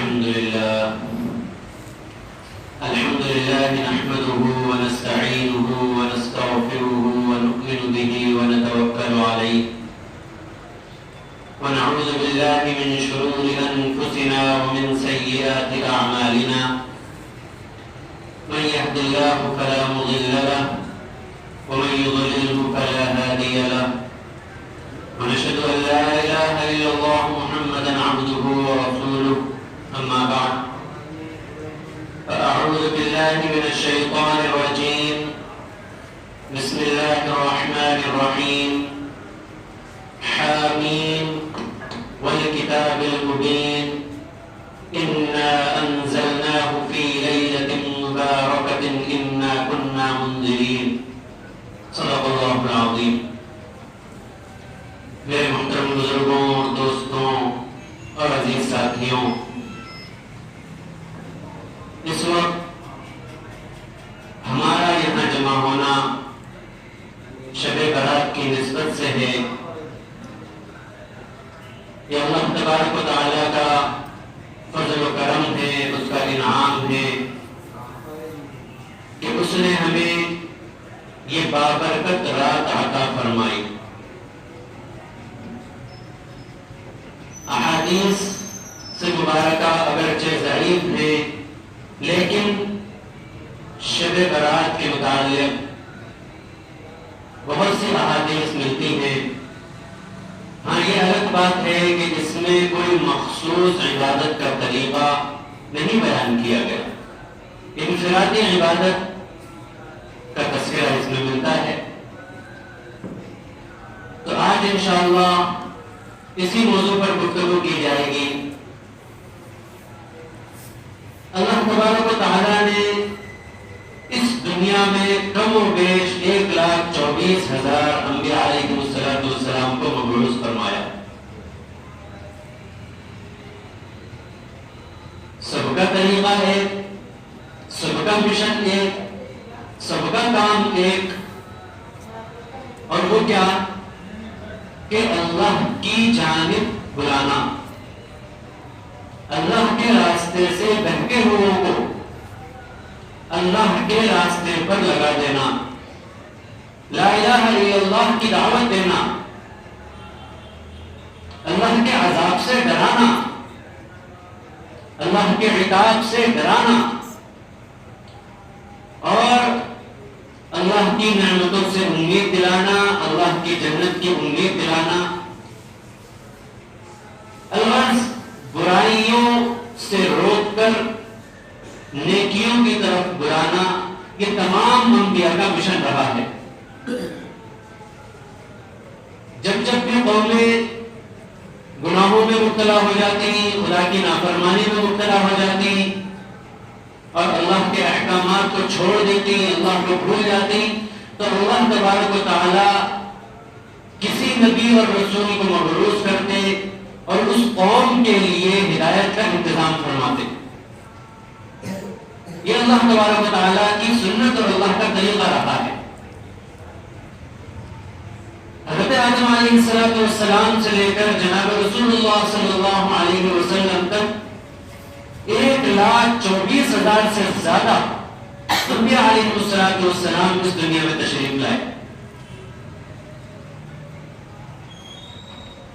الحمد لله نحمده ونستعينه ونستغفره ونؤمن به ونتوكل عليه ونعوذ بالله من شرور أنفسنا ومن سيئات أعمالنا من يهد الله فلا مضل له ومن يضلله فلا هادي له ونشهد أن لا إله إلا الله محمدا عبده ورسوله أما بعد فأعوذ بالله من الشيطان الرجيم بسم الله الرحمن الرحيم حامين والكتاب المبين إنا أنزلناه في ليلة مباركة إنا كنا منذرين صدق الله العظيم. میرے محترم بزرگوں، دوستوں اور عزیز ساتھیوں، اس وقت ہمارا یہاں جمع ہونا شب برات کی نسبت سے ہے. یہ اللہ تبارک و تعالیٰ کا فضل و کرم ہے، اس کا انعام ہے کہ اس نے ہمیں یہ بابرکت رات عطا فرمائی. احادیث سے مبارکہ اگرچہ ضعیف ہے لیکن شب برات کے متعلق بہت سی احادیث ملتی ہیں. ہاں، یہ الگ بات ہے کہ اس میں کوئی مخصوص عبادت کا طریقہ نہیں بیان کیا گیا. انفرادی عبادت کا تذکرہ اس میں ملتا ہے. تو آج انشاءاللہ اسی موضوع پر گفتگو کی جائے گی. اللہ تبارک و تعالیٰ نے اس دنیا میں کم و بیش 1,24,000 انبیاء علیہ السلام کو مبعوث فرمایا. سب کا طریقہ ایک، سب کا مشن ایک، سب کا کام ایک، اور وہ کیا کہ اللہ کی جانب بلانا، اللہ کے راستے سے بہکے ہوئے کو اللہ کے راستے پر لگا دینا، لا الہ الا اللہ کی دعوت دینا، اللہ کے عذاب سے ڈرانا، اللہ کے عقاب سے ڈرانا، اور اللہ کی نعمتوں سے امید دلانا، اللہ کی جنت کی امید دلانا، الغرض برائیوں سے روک کر نیکیوں کی طرف بلانا. یہ تمام انبیاء کا مشن رہا ہے. جب بھی قومیں گناہوں میں مبتلا ہو جاتی، خدا کی نافرمانی میں مبتلا ہو جاتی اور اللہ کے احکامات کو چھوڑ دیتی، اللہ کو بھول جاتی، تو اللہ تبارک و تعالی کسی نبی اور رسول کو مبعوث کرتے اور اس قوم کے لیے ہدایت کا انتظام فرماتے. یہ اللہ تبارک و تعالی کی سنت اور اللہ کا طریقہ رہا ہے. حضرت آدم علیہ السلام سے لے کر جناب رسول اللہ صلی اللہ علیہ وسلم تک 1,24,000 سے زیادہ انبیاء علیہ السلام اس دنیا میں تشریف لائے.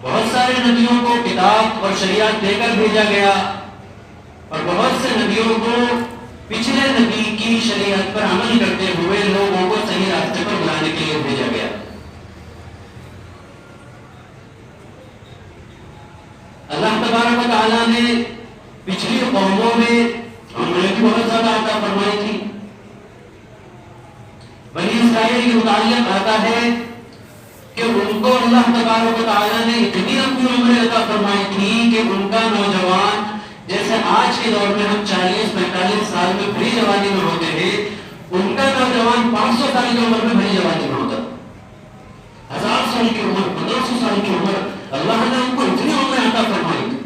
بہت سارے نبیوں کو کتاب اور شریعت دے کر بھیجا گیا اور بہت سے نبیوں کو پچھلے نبی کی شریعت پر عمل کرتے ہوئے لوگوں کو صحیح راستے پر بلانے کے لیے بھیجا گیا. اللہ تبارک و تعالیٰ نے پچھلی قوموں میں عمریں بھی بہت زیادہ عطا فرمائی تھی. بنی اسرائیل کے متعلق آتا ہے کہ ان کو اللہ تبارک و تعالیٰ نے اتنی لمبی عمریں عطا فرمائی تھی کہ ان کا نوجوان جیسے آج کے دور میں ہم 40-45 سال میں بڑی جوانی میں ہوتے ہیں، ان کا نوجوان 500 سال کی عمر میں بڑی جوانی میں ہوتا. 1000 سال کی عمر، 1500 سال کی عمر، اللہ نے ان کو اتنی عمریں عطا فرمائی تھی.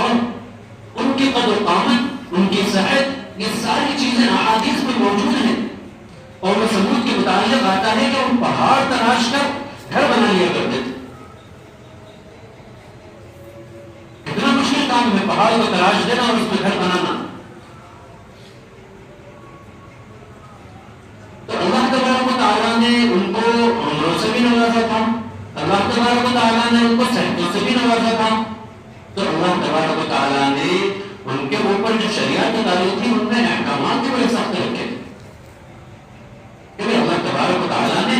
اور ان کی قدر قامت، ان کی صحت، یہ ساری چیزیں احادیث میں موجود ہیں. اور وہ ثمود کے متعلق آتا ہے کہ وہ پہاڑ تراش کر گھر بنا لیا کرتے تھے. آگ میں پہاڑ کو تراش دینا اور اس میں گھر بنانا. تو اللہ تبارک و تعالیٰ نے ان کو عمروں سے بھی نوازا تھا, اللہ تبارک و تعالیٰ نے ان کو صحتوں سے بھی نوازا تھا. تو اللہ تبارک و تعالیٰ نے ان کے اوپر جو شریعت اتاری تھی ان میں احکامات بھی بڑے سخت رکھے تھے. کہ اللہ تبارک و تعالیٰ نے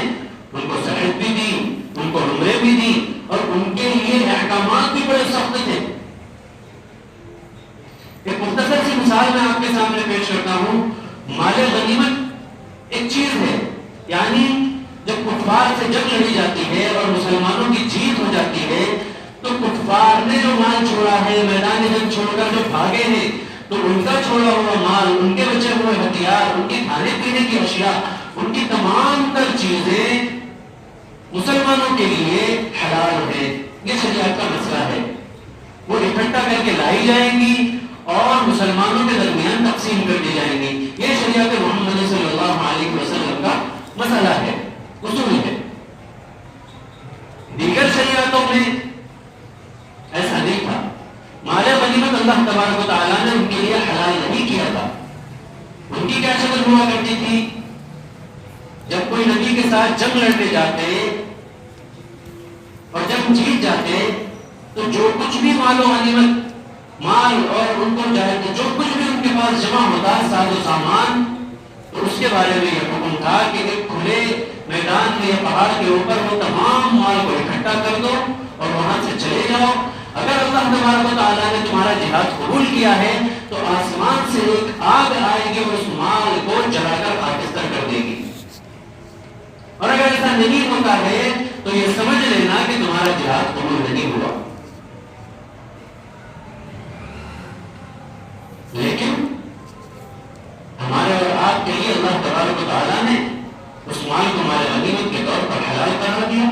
ان کو صحت بھی دی, ان کو عمریں بھی دی, اور ان کے لیے احکامات بھی بڑے سخت تھے. ایک مختصر سی مثال میں آپ کے سامنے پیش کرتا ہوں. مال غنیمت ایک چیز ہے, یعنی جب کفار سے جنگ لڑی جاتی ہے اور مسلمانوں کی جیت ہو جاتی ہے تو کفار نے جو مال چھوڑا ہے, میدان جنگ چھوڑ کر جو بھاگے ہیں, تو ان کا چھوڑا ہوا مال, ان کے بچے ہوئے ہتھیار, ان کی کھانے پینے کی اشیاء, ان کی تمام تر چیزیں مسلمانوں کے لیے حلال ہے. یہ شریعت کا مسئلہ ہے. وہ اکٹھا کر کے لائی جائیں گی اور مسلمانوں کے درمیان تقسیم کر دی جائیں گی. یہ شریعت محمد صلی اللہ علیہ وسلم کا مسئلہ ہے, اصول ہے. دیگر شریعتوں میں ایسا نہیں تھا. مال غنیمت اللہ تبارک و تعالیٰ نے ان کے لیے حلال نہیں کیا تھا. ان کی کیا شکل ہوا کرتی تھی؟ جب کوئی نبی کے ساتھ جنگ لڑنے جاتے اور جب جیت جاتے تو جو کچھ بھی مال و غنیمت, مال اور ان کو جائے جو کچھ بھی ان کے پاس جمع ہوتا ساز و سامان, تو اس کے بارے میں یہ حکم تھا کہ ایک کھلے میدان میں یا پہاڑ کے اوپر وہ تمام مال کو اکٹھا کر دو اور وہاں سے چلے جاؤ. اگر اللہ تبارک و تعالیٰ نے تمہارا جہاد قبول کیا ہے تو آسمان سے ایک آگ آئے گی اور اس مال کو جلا کر خاکستر کر دے گی. اور اگر ایسا نہیں ہوتا ہے تو یہ سمجھ لینا کہ تمہارا جہاد قبول نہیں ہوا. لیکن ہمارے اور آپ کے لیے اللہ تبارک و تعالیٰ نے اس مال کو ہمارے غنیمت کے طور پر حلال قرار دیا.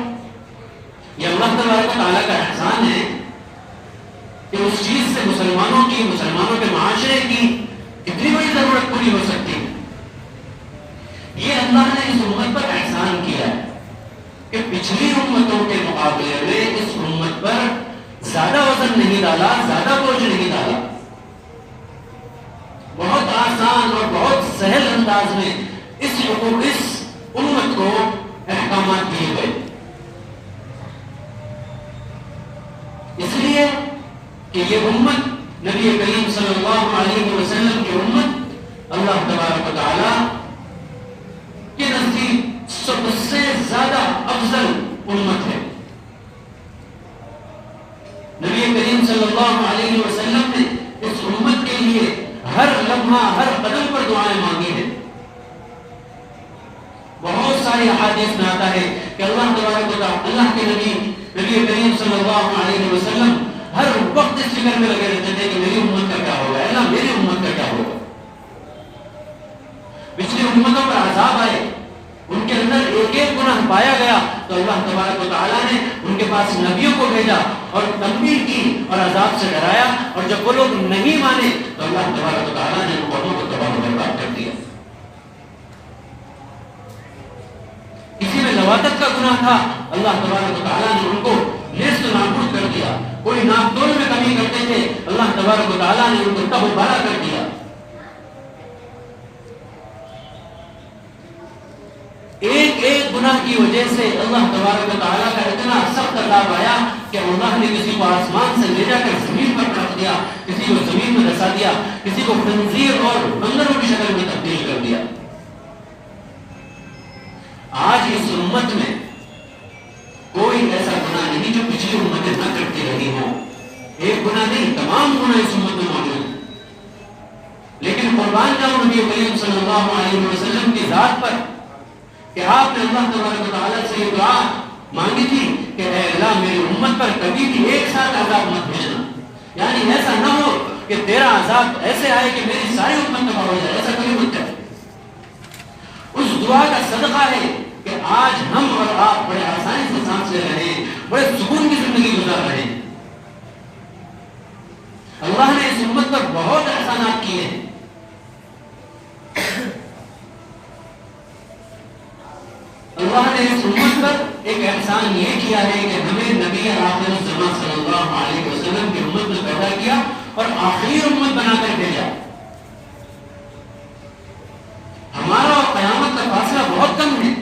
یہ اللہ تبارک و تعالیٰ کا احسان ہے کہ اس چیز سے مسلمانوں کے معاشرے کی کتنی بڑی ضرورت پوری ہو سکتی ہے. یہ اللہ نے اس امت پر احسان کیا ہے کہ پچھلی امتوں کے مقابلے میں اس امت پر زیادہ وزن نہیں ڈالا, زیادہ بوجھ نہیں ڈالا. بہت آسان اور بہت سہل انداز میں اس امت کو احکامات دیے گئے. اس لیے کہ یہ امت نبی کریم صلی اللہ علیہ وسلم کی امت اللہ تبارک و تعالیٰ کے نزدیک سب سے زیادہ افضل امت ہے. نبی کریم صلی اللہ علیہ وسلم نے اس امت کے لیے ہر لمحہ ہر قدم پر دعائیں مانگی ہیں. بہت ساری احادیث میں آتا ہے کہ اللہ تبارک و تعالیٰ, اللہ کے نبی کریم صلی اللہ علیہ وسلم ہر وقت اس فکر میں لگے رہتے تھے کہ میری امت کا کیا ہوگا, اللہ میری امت کا کیا ہوگا. پچھلی امتوں پر عذاب آئے, ان کے اندر ایک ایک گناہ پایا گیا تو اللہ تبارک و تعالیٰ نے ان کے پاس نبیوں کو بھیجا اور تنبیہ کی اور عذاب سے ڈرایا, اور جب وہ لوگ نہیں مانے تو اللہ تبارک و تعالیٰ نے ان قوموں کو تباہ و برباد کر دیا. کسی میں لواطت کا گناہ تھا, اللہ تبارک و تعالیٰ نے ان کو نیست و نابود کر دیا. کوئی ناپ تول میں کمی کرتے تھے, اللہ تبارک و تعالیٰ نے ان کو تب و بارہ کر دیا. ایک ایک گناہ کی وجہ سے اللہ تبارک و تعالیٰ کا اتنا سخت عذاب آیا کہ اللہ نے کسی کو آسمان سے لے جا کر زمین پر رکھ دیا, کسی کو زمین میں دھسا دیا, کسی کو خنزیر اور بندروں کی شکل میں تبدیل کر دیا. آج اس امت میں کوئی ایسا گناہ نہیں جو پچھلی امتیں نہ کرتی رہی ہوں. ایک گناہ نہیں, تمام گناہ اس امت میں موجود ہیں. لیکن قربان جاؤں نبی کریم صلی اللہ علیہ وسلم کی ذات پر کہ آپ نے اللہ تبارک و تعالیٰ سے یہ دعا مانگی تھی کہ اے اللہ میری امت پر کبھی بھی ایک ساتھ عذاب مت بھیجنا, یعنی ایسا نہ ہو کہ تیرا عذاب ایسے آئے کہ میری ساری امت تباہ ہو جائے, ایسا کبھی مت کرے. اس دعا کا صدقہ ہے کہ آج ہم اور آپ بڑے آسانی سے سانس لے رہے ہیں, بڑے سکون کی زندگی گزار رہے ہیں. اللہ نے اس امت پر بہت احسانات کیے ہیں. اللہ نے اس امت پر ایک احسان یہ کیا ہے کہ ہمیں نبی آخر الزمان صلی اللہ علیہ وسلم کی امت میں پیدا کیا اور آخری امت بنا کر بھیجا. ہمارا اور قیامت کا فاصلہ بہت کم ہے.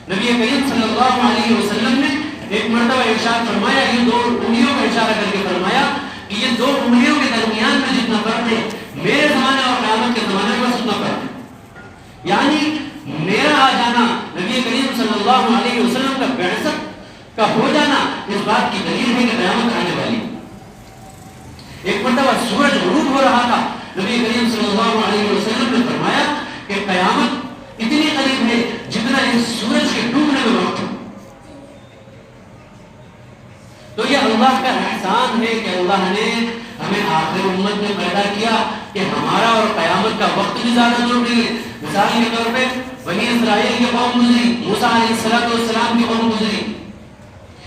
نبی کریم صلی اللہ علیہ وسلم نے ایک مرتبہ ارشاد فرمایا, یہ دو انگلیوں کا اشارہ کر کے فرمایا کہ یہ دو انگلیوں کے درمیان میں جتنا فرق ہے میرے زمانے اور قیامت کے زمانے میں اتنا فرق ہے. یعنی میرا آ جانا, نبی کریم صلی اللہ علیہ وسلم کا بعثت کا ہو جانا اس بات کی دلیل ہے کہ قیامت آنے والی. ایک مرتبہ سورج غروب ہو رہا تھا, نبی کریم صلی اللہ علیہ وسلم نے فرمایا کہ قیامت اتنی قریب ہے جتنا اس سورج کے ڈوبنے میں وقت ہے. تو یہ اللہ کا احسان ہے کہ اللہ نے ہمیں آخر امت میں پیدا کیا کہ ہمارا اور قیامت کا وقت بھی زیادہ دور نہیں ہے. مثال کے طور پہ بنی اسرائیل کی قوم گزری, موسیٰ علیہ السلام کی قوم گزری,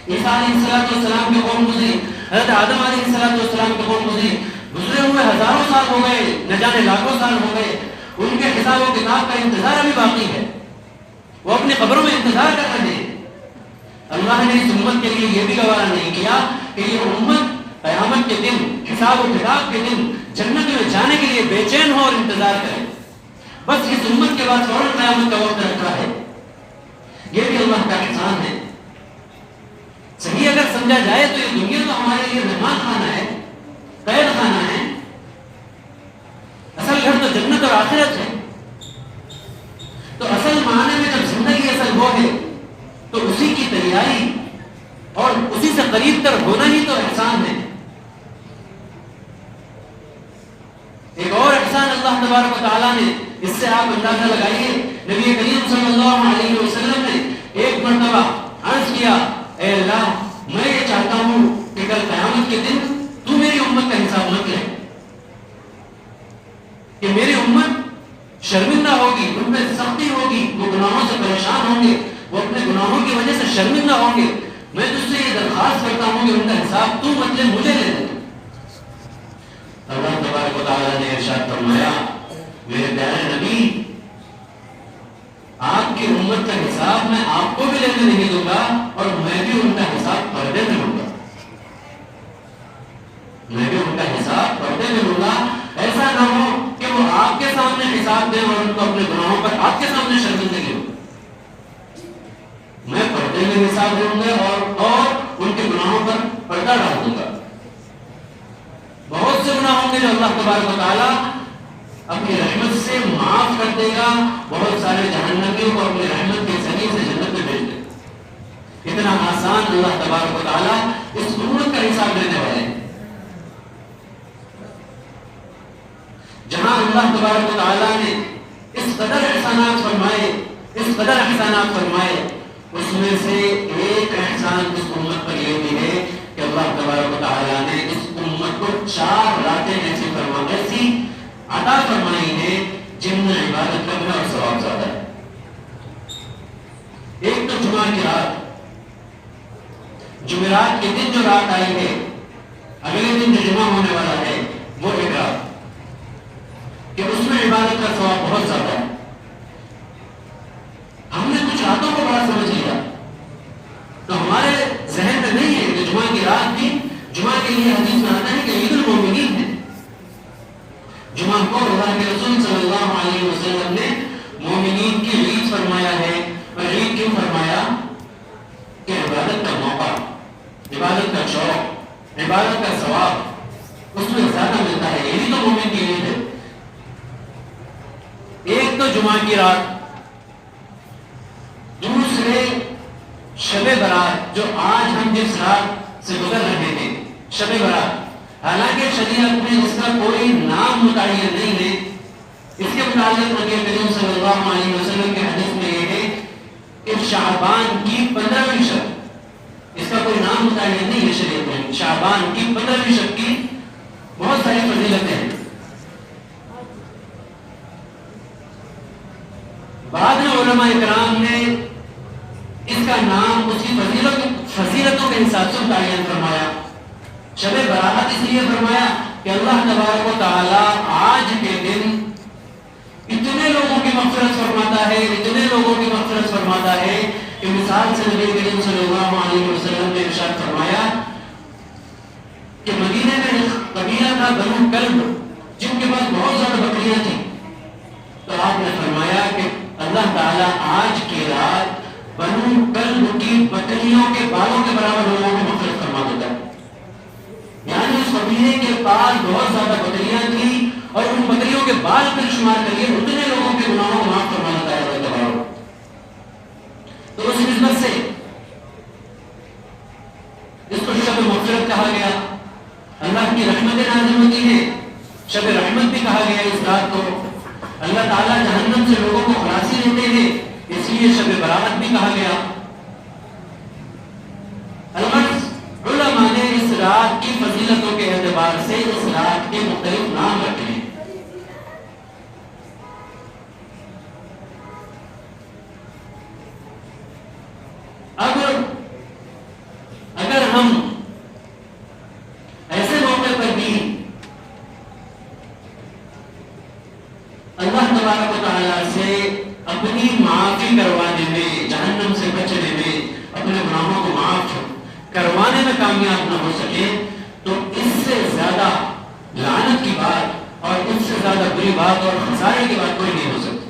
عیسیٰ علیہ السلام کی قوم گزری, حضرت آدم علیہ السلام کی قوم گزری. گزرے ہوئے ہزاروں سال ہو گئے, نہ جانے لاکھوں سال ہو گئے. ان کے حساب و کتاب کا انتظار ابھی باقی ہے, وہ اپنی قبروں میں انتظار کر رہے ہیں. اللہ نے اس امت کے لیے یہ بھی گوارا نہیں کیا کہ یہ امت قیامت کے دن, حساب و کتاب کے دن جنت میں جانے کے لیے بے چین ہو اور انتظار کرے. بس اس امت کے بعد فوراً قیامت کا وقت رکھا ہے. یہ بھی اللہ کا احسان ہے. صحیح اگر سمجھا جائے تو یہ دنیا تو ہمارے لیے مہمان خانہ ہے, قید خانہ ہے. اصل گھر تو جنت اور آخرت ہے. تو اصل معنی میں جب زندگی اصل وہ ہے تو اسی کی تیاری اور اسی سے قریب تر ہونا ہی تو احسان ہے. ایک اور احسان اللہ تبارک و تعالیٰ نے, اس سے آپ اندازہ لگائیے, نبی کریم صلی اللہ علیہ وسلم نے ایک مرتبہ عرض کیا, اے اللہ میں یہ چاہتا ہوں کہ کل قیامت کے دن تو میری امت کا حساب مت لے, کہ میری امت شرمندہ ہوگی, ان میں سختی ہوگی, وہ گناہوں سے پریشان ہوں گے, وہ اپنے گناہوں کی وجہ سے شرمندہ ہوں گے. میں تجھ سے یہ درخواست کرتا ہوں کہ ان کا حساب تو مت لے, مجھے لے دے. اللہ تبارک و تعالیٰ نے ارشاد فرمایا, میرے پیارے نبی آپ کی امت کا حساب میں آپ کو بھی لینے نہیں دوں گا اور میں بھی ان کا حساب پردے میں لوں گا. میں بھی ان کا حساب پردے میں لوں گا. ایسا نہ ہو کہ وہ آپ کے سامنے حساب دیں اور ان کو اپنے گناہوں پر آپ کے سامنے شرمندگی ہو. میں پردے میں حساب دوں گا اور ان کے گناہوں پر پردہ ڈال دوں گا. بہت سے گناہ ہوں گے جو اللہ تبارک و تعالیٰ اپنی رحمت سے معاف کر دے گا. بہت سارے جہنمیوں کو اپنی رحمت کے ذریعے سے جنت میں بھیج دے گا. اتنا آسان اللہ تبارک و تعالیٰ اس امت کا حساب لینے والے ہیں. جہاں اللہ تبارک و تعالیٰ نے اس قدر احسانات فرمائے, اس میں سے ایک احسان اس امت پر یہ بھی ہے کہ اللہ تبارک و تعالیٰ نے اس امت کو 4 راتیں ایسی عطا فرمائی ہیں جن میں عبادت کرنا اور ثواب زیادہ ہے. ایک تو جمعہ کی رات, جمعرات کے دن جو رات آئی ہے, اگلے دن جو جمعہ ہونے والا ہے وہ ایک رات کہ اس میں عبادت کا ثواب بہت زیادہ ہے. ہم نے کچھ راتوں کو بڑا سمجھ لیا تو ہمارے ذہن میں نہیں ہے کہ جمعہ کی رات بھی, جمعہ کے لیے حدیث میں آتا ہے کہ عید المومنین ہے. جمعہ کو اللہ کے رسول صلی اللہ علیہ وسلم نے مومنین کی عید فرمایا ہے. اور عید کیوں فرمایا؟ کہ عبادت کا موقع, عبادت کا شوق, عبادت کا ثواب اس میں زیادہ ملتا ہے. یہی تو مومن کی عید ہے. ایک تو جمعہ کی رات, دوسرے شب برات جو آج ہم جس رات سے گزر رہے ہیں, شب برات. حالانکہ شریعت میں اس کا کوئی نام متعین نہیں ہے. اس کے متعلق نبی کریم صلی اللہ علیہ وسلم کے حدیث میں یہ ہے کہ شعبان کی 15ویں شب, اس کا کوئی نام متعین نہیں ہے شریعت میں. شعبان کی 15ویں شب کی بہت ساری فضیلتیں ہیں. بعد میں علماء اکرام نے اس کا نام اس کی فضیلتوں کے حساب سے متعین فرمایا. شب برات اس لیے فرمایا کہ اللہ تبارک و تعالیٰ آج کے دن اتنے لوگوں کی مغفرت فرماتا ہے کہ مثال سے نبی کریم صلی اللہ علیہ وسلم نے ارشاد فرمایا کہ مدینے میں ایک قبیلہ تھا تھا بنو کلب، جن کے پاس بہت زیادہ بکریاں تھیں، تو آپ نے فرمایا کہ اللہ تعالیٰ آج کی رات بنو کلب کی بکریوں کے بالوں کے برابر لوگوں کو مغفرت فرما دیتا ہے. یعنی اس قبیلے کے پاس بہت زیادہ بکریاں تھیں اور ان بکریوں کے بال پر شمار کریے اتنے لوگوں کے گناہوں کو معاف فرما دیتا ہے اللہ تعالیٰ. تو اس نسبت سے اس کو شب مغفرت کہا گیا. اللہ کی رحمتیں نازل ہوتی ہیں، شب رحمت بھی کہا گیا اس رات کو. اللہ تعالیٰ جہنم سے لوگوں کو خلاصی دیتے ہیں، اس لیے شب برات بھی کہا گیا. الغرض علماء نے اس رات کی فضیلتوں کے اعتبار سے اس رات کے مختلف نام رکھے ہیں. اب اگر ہم ایسے موقع پر بھی اللہ تبارک و تعالیٰ سے اپنی معافی کروانے میں، جہنم سے بچنے میں، اپنے گناہوں کو معاف کروانے میں کامیاب نہ ہو سکے تو اس سے زیادہ لعنت کی بات اور اس سے زیادہ بری بات اور خسارے کی بات کوئی نہیں ہو سکتی.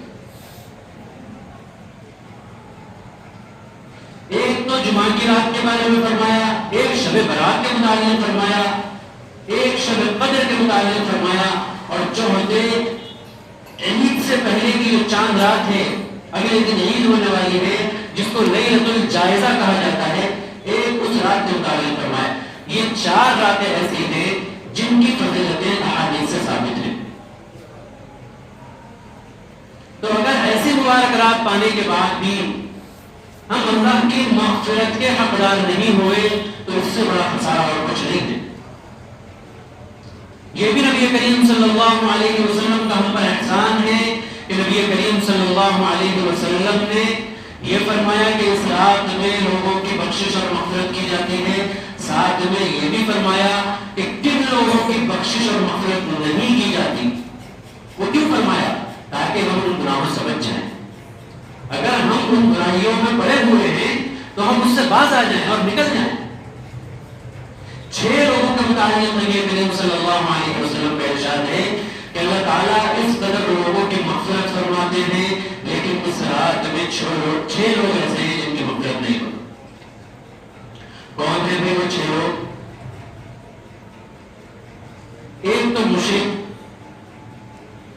ایک تو جمعہ کی رات کے بارے میں فرمایا، ایک شب برات کے متعلق فرمایا، ایک شب قدر کے متعلق فرمایا، اور چوتھے عید سے پہلے کی جو چاند رات ہے، اگلے دن عید ہونے والی ہے جس کو لیلۃ الجائزہ کہا جاتا ہے، ایک اس رات کے متعلق فرمایا. یہ 4 راتیں ایسی ہیں جن کی فضیلتیں احادیث سے ثابت ہیں. تو اگر ایسی مبارک رات پانے کے بعد بھی ہم اللہ کی مغفرت کے حقدار نہیں ہوئے تو اس سے بڑا خسارہ اور کچھ نہیں ہے. یہ بھی نبی کریم صلی اللہ علیہ وسلم کا ہم پر احسان ہے کہ نبی کریم صلی اللہ علیہ وسلم نے یہ فرمایا کہ اس رات میں لوگوں کی بخشش اور مغفرت کی جاتی ہے. ساتھ میں یہ بھی فرمایا کہ کن لوگوں کی بخشش اور مغفرت نہیں کی جاتی. وہ کیوں فرمایا؟ تاکہ ہم ان گناہوں سے بچ جائیں. اگر ہم ان برائیوں میں پڑے ہوئے ہیں تو ہم اس سے باز آ جائیں اور نکل جائیں. 6 لوگوں کے متعلق نبی کریم صلی اللہ علیہ وسلم کا ارشاد ہے کہ اللہ تعالیٰ اس قدر لوگوں کی مغفرت فرماتے ہیں، لیکن اس رات میں 6 لوگ ایسے ہیں جن کی مغفرت نہیں ہوتی. کون ہیں وہ 6 لوگ؟ ایک تو مشرک.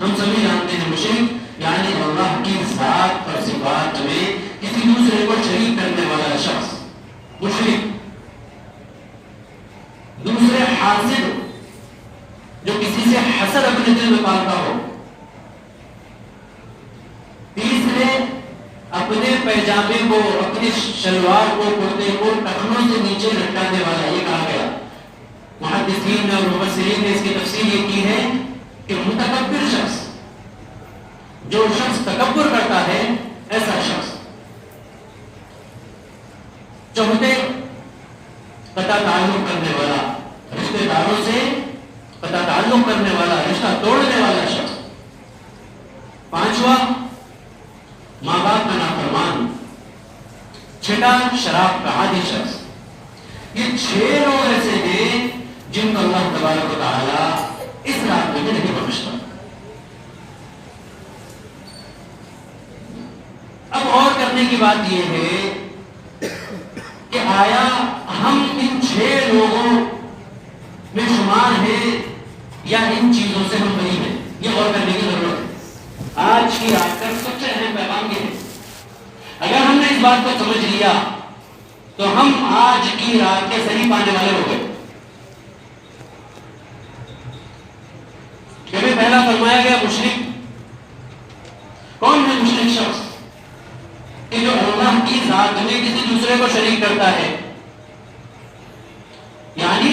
ہم سبھی جانتے ہیں مشرک یعنی اللہ کی ذات اور صفات میں کسی دوسرے کو شریک کرنے والا شخص مشرک. دوسرے حاسد جو کسی سے حسد اپنے دل میں پالتا ہو. تیسرے اپنے پیجامے کو، اپنے شلوار کو، کرتے کو ٹخنوں سے نیچے لٹکانے والا. یہ کہا گیا محدثین اور مفسرین نے اس کی تفسیر یہ کی ہے کہ متکبر شخص، جو شخص تکبر کرتا ہے ایسا شخص. چوتھے قطع تعلق کرنے والا، رشتہ داروں سے قطع تعلق کرنے والا، رشتہ توڑنے والا شخص. 5واں ماں باپ کا نافرمان. 6واں شراب کا عادی شخص. یہ 6 لوگ ایسے ہیں جن کو اللہ تبارک و تعالیٰ اس رات میں نہیں بخشتا. اب اور کرنے کی بات یہ ہے کہ آیا ہم ان 6 لوگوں میں شمار ہیں یا ان چیزوں سے ہم بری ہیں؟ یہ غور کرنے کی ضرورت ہے. آج کی رات کا سب سے اہم پیغام یہ ہے. اگر ہم نے اس بات کو سمجھ لیا تو ہم آج کی رات کے صحیح پانے والے ہو گئے. کہ پہلا فرمایا گیا مشرک. کون ہے مشرک شخص؟ کہ جو اللہ کی ذات میں کسی دوسرے کو شریک کرتا ہے. یعنی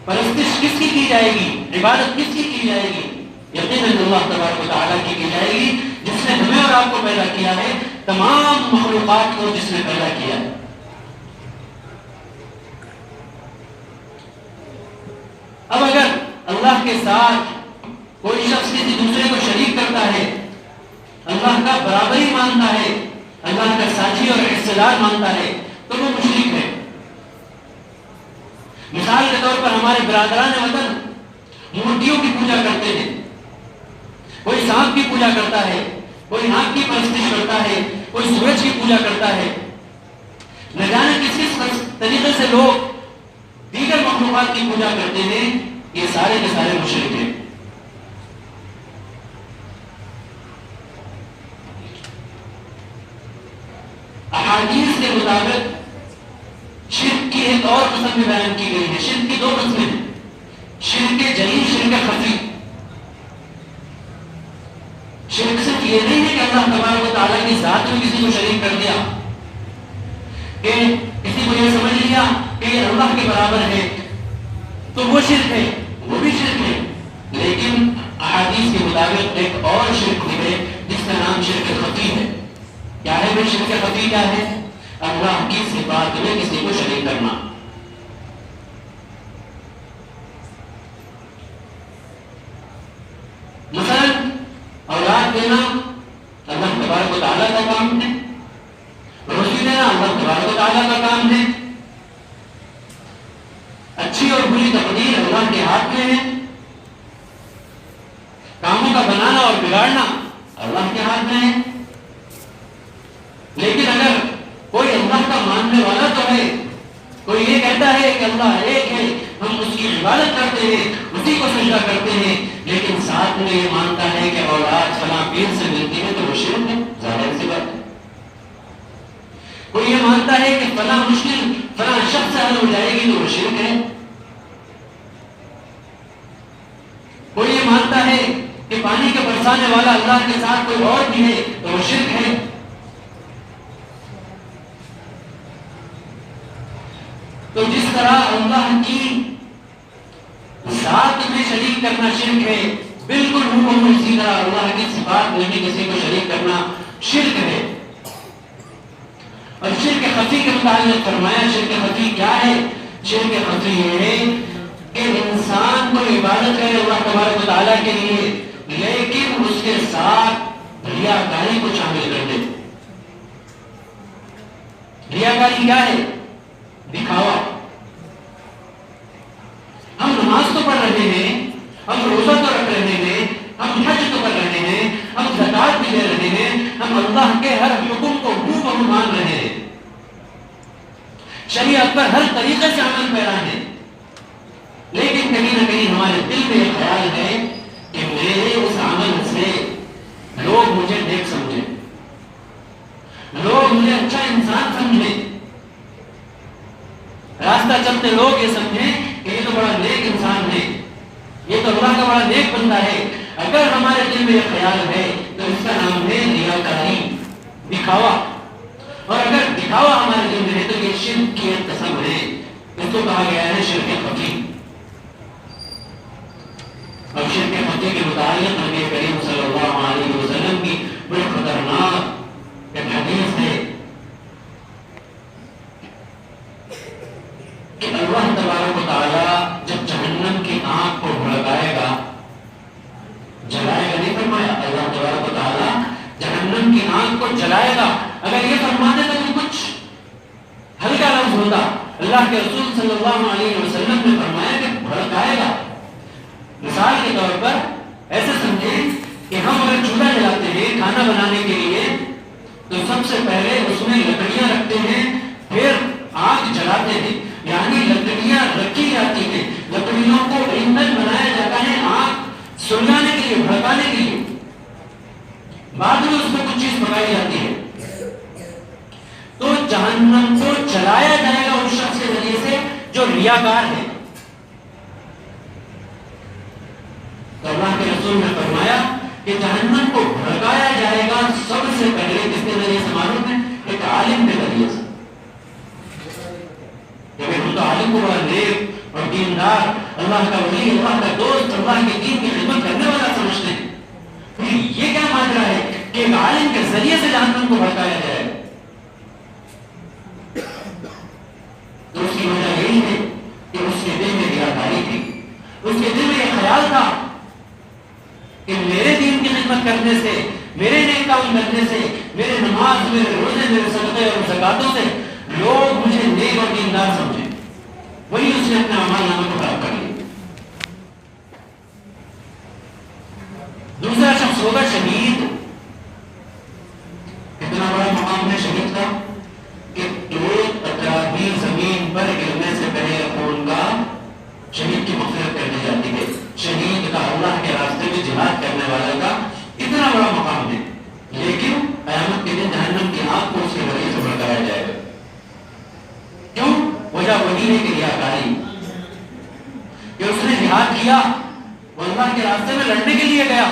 پرستش کس کی جائے گی، عبادت کس کی جائے گی؟ یقیناً اللہ تبارک و تعالیٰ کی جائے گی جس نے ہمیں اور آپ کو پیدا کیا ہے، تمام مخلوقات کو جس نے پیدا کیا ہے. اب اگر اللہ کے ساتھ کوئی شخص کسی دوسرے کو شریک کرتا ہے، اللہ کا برابری مانتا ہے، اللہ کا ساتھی اور حصہ دار مانتا ہے، تو وہ مشرک ہے. مثال کے طور پر ہمارے برادران وطن مورتیوں کی پوجا کرتے ہیں، کوئی سانپ کی پوجا کرتا ہے، کوئی ناگ کی پرستش کرتا ہے، کوئی سورج کی پوجا کرتا ہے، نہ جانے کس کس طریقے سے لوگ دیگر مخلوقات کی پوجا کرتے ہیں، یہ سارے کے سارے مشرک ہیں۔ احادیث کے مطابق شرک کی ایک اور قسم بھی بیان کی گئی ہے۔ شرک کی دو قسمیں ہیں، شرک جلی، شرک خفی۔ شرک صرف یہ نہیں ہے کہ اللہ تبارک و تعالیٰ کی ذات میں کسی کو شریک کر دیا، کہ کسی کو یہ سمجھ لیا کہ یہ اللہ کے برابر ہے تو وہ شرک ہے، وہ بھی شرک ہے۔ لیکن احادیث کے مطابق ایک اور شرک بھی ہے جس کا نام شرک خفی ہے۔ کیا ہے وہ شرک خفی؟ کیا ہے؟ اللہ کی صفات میں کسی کو شریک کرنا۔ مثلا اولاد دینا اللہ تبارک و تعالیٰ کا کام ہے، روزی دینا اللہ تبارک و تعالیٰ کا کام ہے، اچھی اور بری تقدیر اللہ کے ہاتھ میں ہے، کاموں کا بنانا اور بگاڑنا اللہ کے ہاتھ میں ہے۔ لیکن اگر کوئی اللہ کا ماننے والا تو ہے، کوئی یہ کہتا ہے کہ اللہ ایک ہے، ہم اس کی عبادت کرتے ہیں، اسی کو سجدہ کرتے ہیں، لیکن ساتھ میں یہ مانتا ہے کہ اولاد فلاں پیر سے ملتی ہے، تو وہ شرک ہے، ظاہر سی بات ہے۔ کوئی یہ مانتا ہے کہ فلاں مشکل فلاں شخص سے حل ہو جائے گی، تو وہ شرک ہے۔ کوئی یہ مانتا ہے کہ پانی کے برسانے والا اللہ کے ساتھ کوئی اور بھی ہے، تو وہ شرک ہے۔ تو جس طرح اللہ کی ذات میں شریک کرنا شرک ہے، بالکل حکم اسی طرح اللہ کی صفات میں بھی کسی کو شریک کرنا شرک ہے۔ اور شرک خفی کے متعلق فرمایا، شرک خفی کیا ہے؟ شرک خفی یہ ہے کہ انسان کو عبادت کرے اللہ تبارک و تعالیٰ کے لیے، لیکن اس کے ساتھ ریاکاری کو شامل کر دے۔ ریاکاری کیا ہے؟ دکھاوا۔ ہم نماز تو پڑھ رہے ہیں، ہم روزہ تو رکھ رہے ہیں، ہم حج تو کر رہے ہیں، ہم زکات بھی دے رہے ہیں، ہم اللہ کے ہر حکم کو منہ بہ مان رہے ہیں، شریعت پر ہر طریقے سے عمل پیرا ہے، لیکن کہیں نہ کہیں ہمارے دل میں یہ خیال ہے کہ میرے اس عمل سے لوگ مجھے نیک سمجھیں، لوگ مجھے اچھا انسان سمجھیں، راستہ چلتے لوگ یہ سمجھیں کہ یہ تو بڑا نیک انسان ہے، یہ تو اللہ کا بڑا نیک بندہ ہے۔ اگر ہمارے دل میں یہ خیال ہے تو اس کا نام ہے ریاکاری، دکھاوا۔ اور اگر دکھاوا ہمارے دل میں ہے تو یہ شرک کی ایک قسم ہے، اس کو کہا گیا ہے شرک خفی۔ اور شرک خفی کے متعلق نبی کریم صلی اللہ علیہ وسلم کی بڑی خطرناک ایک حدیث ہے کہ اللہ تبارک و تعالیٰ جب جہنم کی آنکھ کو بھڑکائے گا، جلائے گا نہیں فرمایا، اللہ تبارک و تعالیٰ جہنم کی آنکھ کو جلائے گا۔ اگر یہ فرمانے تو کچھ ہلکا لفظ ہوتا، اللہ کے رسول صلی اللہ علیہ وسلم نے فرمایا کہ بھڑکائے گا۔ مثال کے طور پر ایسے سمجھیں کہ ہم اگر چولہا جلاتے ہیں کھانا بنانے کے لیے تو سب سے پہلے اس میں لکڑیاں رکھتے ہیں، پھر آگ جلاتے ہیں، یعنی لکڑیاں رکھی جاتی ہیں، لکڑیوں کو ایندھن بنایا جاتا ہے آگ سلگانے کے لیے، بھڑکانے کے لیے، بعد میں اس میں کچھ چیز پکائی جاتی ہے۔ تو جہنم کو جلایا جائے گا اس شخص کے ذریعے سے جو ریاکار ہے۔ تو اللہ کے رسول نے فرمایا کہ جہنم کو بھڑکایا جائے گا سب سے پہلے کس کے ذریعے سے معلوم ہے؟ ایک عالم کے ذریعے سے۔ جب ہم تو عالم کو بڑا نیک اور دیندار، اللہ کا ولی، اللہ کا دوست، اللہ کے دین کی خدمت کرنے والا سمجھتے ہیں، پھر یہ کیا ماجرا ہے کہ ایک عالم کے ذریعے سے جہنم کو بھڑکایا جائے؟ تو اس کی وجہ یہی ہے کہ اس کے دل میں ریاکاری تھی، اس کے دل میں یہ خیال تھا کہ میرے دین کی خدمت کرنے سے، میرے نیک کام کرنے سے، میرے نماز، میرے روزے، میرے صدقے اور زکاتوں سے لوگ مجھے نیک اور دیندار سمجھیں، وہی اس نے اپنے اعمال نامے کو خراب کر لیا۔ کیا وہ اللہ کے راستے میں لڑنے کے لیے گیا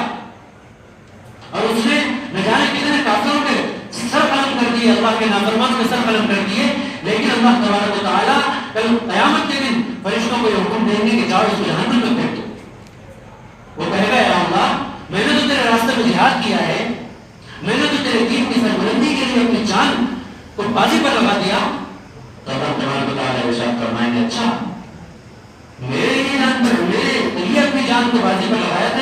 اور اس نے نہ جانے کتنے کافروں کے سر قلم کر دیے، اللہ کے نافرمانوں کے سر قلم کر دیے، لیکن اللہ تبارک و تعالیٰ کل قیامت کے دن فرشتوں کو یہ حکم دیں گے کہ جاؤ اس کو جہنم میں پھینک دو۔ وہ کہے گا یا اللہ میں نے تو تیرے راستے میں جہاد کیا ہے، میں نے تو تیرے دین کی سربلندی کے لیے اپنی جان کو بازی پر لگا دیا، تو اللہ تبارک و تعالیٰ ارشاد فرمائیں گے اچھا میرے لیے اپنی جان کو بازی پر لگایا تھا،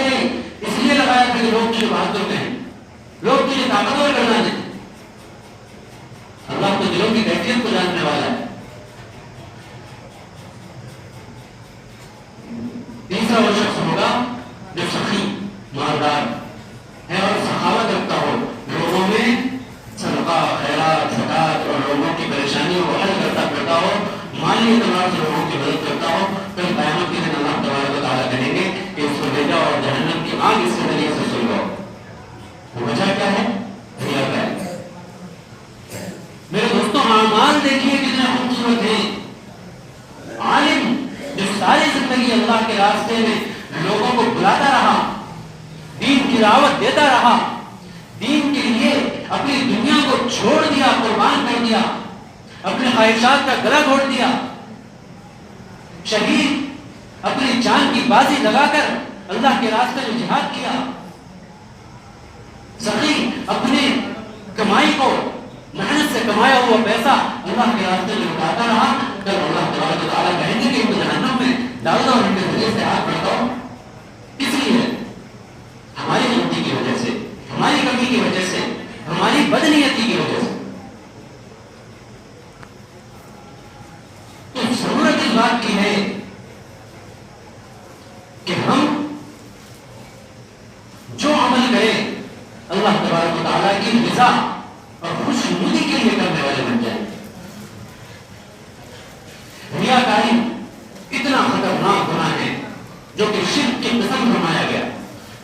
اس لیے لگایا تھا کہ لوگ تجھے بہادر کہیں، لوگ تجھے طاقتور کرنا دیں۔ اللہ تو دلوں کی کیفیت کو جاننے والا ہے۔ تیسرا وہ شخص ہوگا جو سخی مالدار ہے اور سخاوت رکھتا ہو، لوگوں میں صدقہ خیرات زکات اور لوگوں کی پریشانیوں کو حل کرتا پھرتا ہو، مالی اعتبار سے لوگوں کی مدد کرتا ہو، پھر قیامت کے دن اللہ تبارک و تعالیٰ کہیں گے کہ اس کو لے جاؤ اور جہنم کی آگ اس کے ذریعے سے سلگاؤ۔ وہ وجہ کیا ہے؟ ریا کا ہے۔ میرے دوستوں اعمال دیکھیے کتنے خوبصورت ہیں۔ عالم جو ساری زندگی اللہ کے راستے میں لوگوں کو بلاتا رہا، دین کی دعوت دیتا رہا، دین کے لیے اپنی دنیا کو چھوڑ دیا، قربان کر دیا، اپنے خواہشات کا گلا گھونٹ دیا، شہید اپنی جان کی بازی لگا کر اللہ کے راستے میں جہاد کیا، سخی اپنے کمائی کو محنت سے کمایا ہوا پیسہ اللہ کے راستے میں لٹاتا رہا، کل اللہ تبارک و تعالیٰ کہیں گے کہ ان کو جہنم میں ڈال دو اور ان کے ذریعے سے ہاتھ بڑھاؤ۔ اس لیے ہماری غلطی کی وجہ سے، ہماری کمی کی وجہ سے، ہماری بدنیتی کی وجہ سے تو ضرورت اس بات کی ہے کہ ہم جو عمل کریں اللہ تبارک و تعالیٰ کی رضا اور خوشنودی کے لیے کرنے والے بن جائیں۔ ریاکاری اتنا خطرناک گناہ ہے جو کہ شرک کی قسم فرمایا گیا۔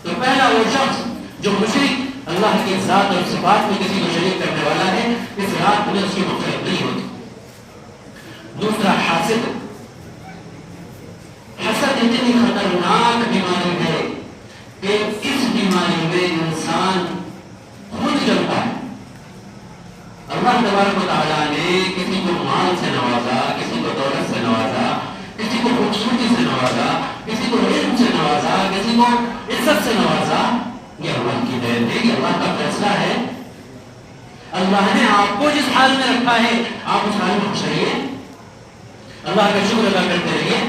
تو پہلا وہ شخص جو مشرک اللہ کی ذات اور صفات میں کسی کو شریک کرنے والا ہے، اس رات میں اس کی مغفرت نہیں ہوتی۔ دوسرا حاسد، حسد اتنی خطرناک بیماری ہے کہ اس بیماری میں انسان خود جلتا ہے۔ اللہ تبارک و تعالیٰ نے کسی کو مال سے نوازا، کسی کو دولت سے نوازا، کسی کو خوبصورتی سے نوازا، کسی کو علم سے نوازا، کسی کو عزت سے نوازا، یہ اللہ کی دین ہے، یہ اللہ کا فیصلہ ہے۔ اللہ نے آپ کو جس حال میں رکھا ہے آپ اس حال میں خوش رہیے، اللہ کا شکر ادا کرتے رہیے،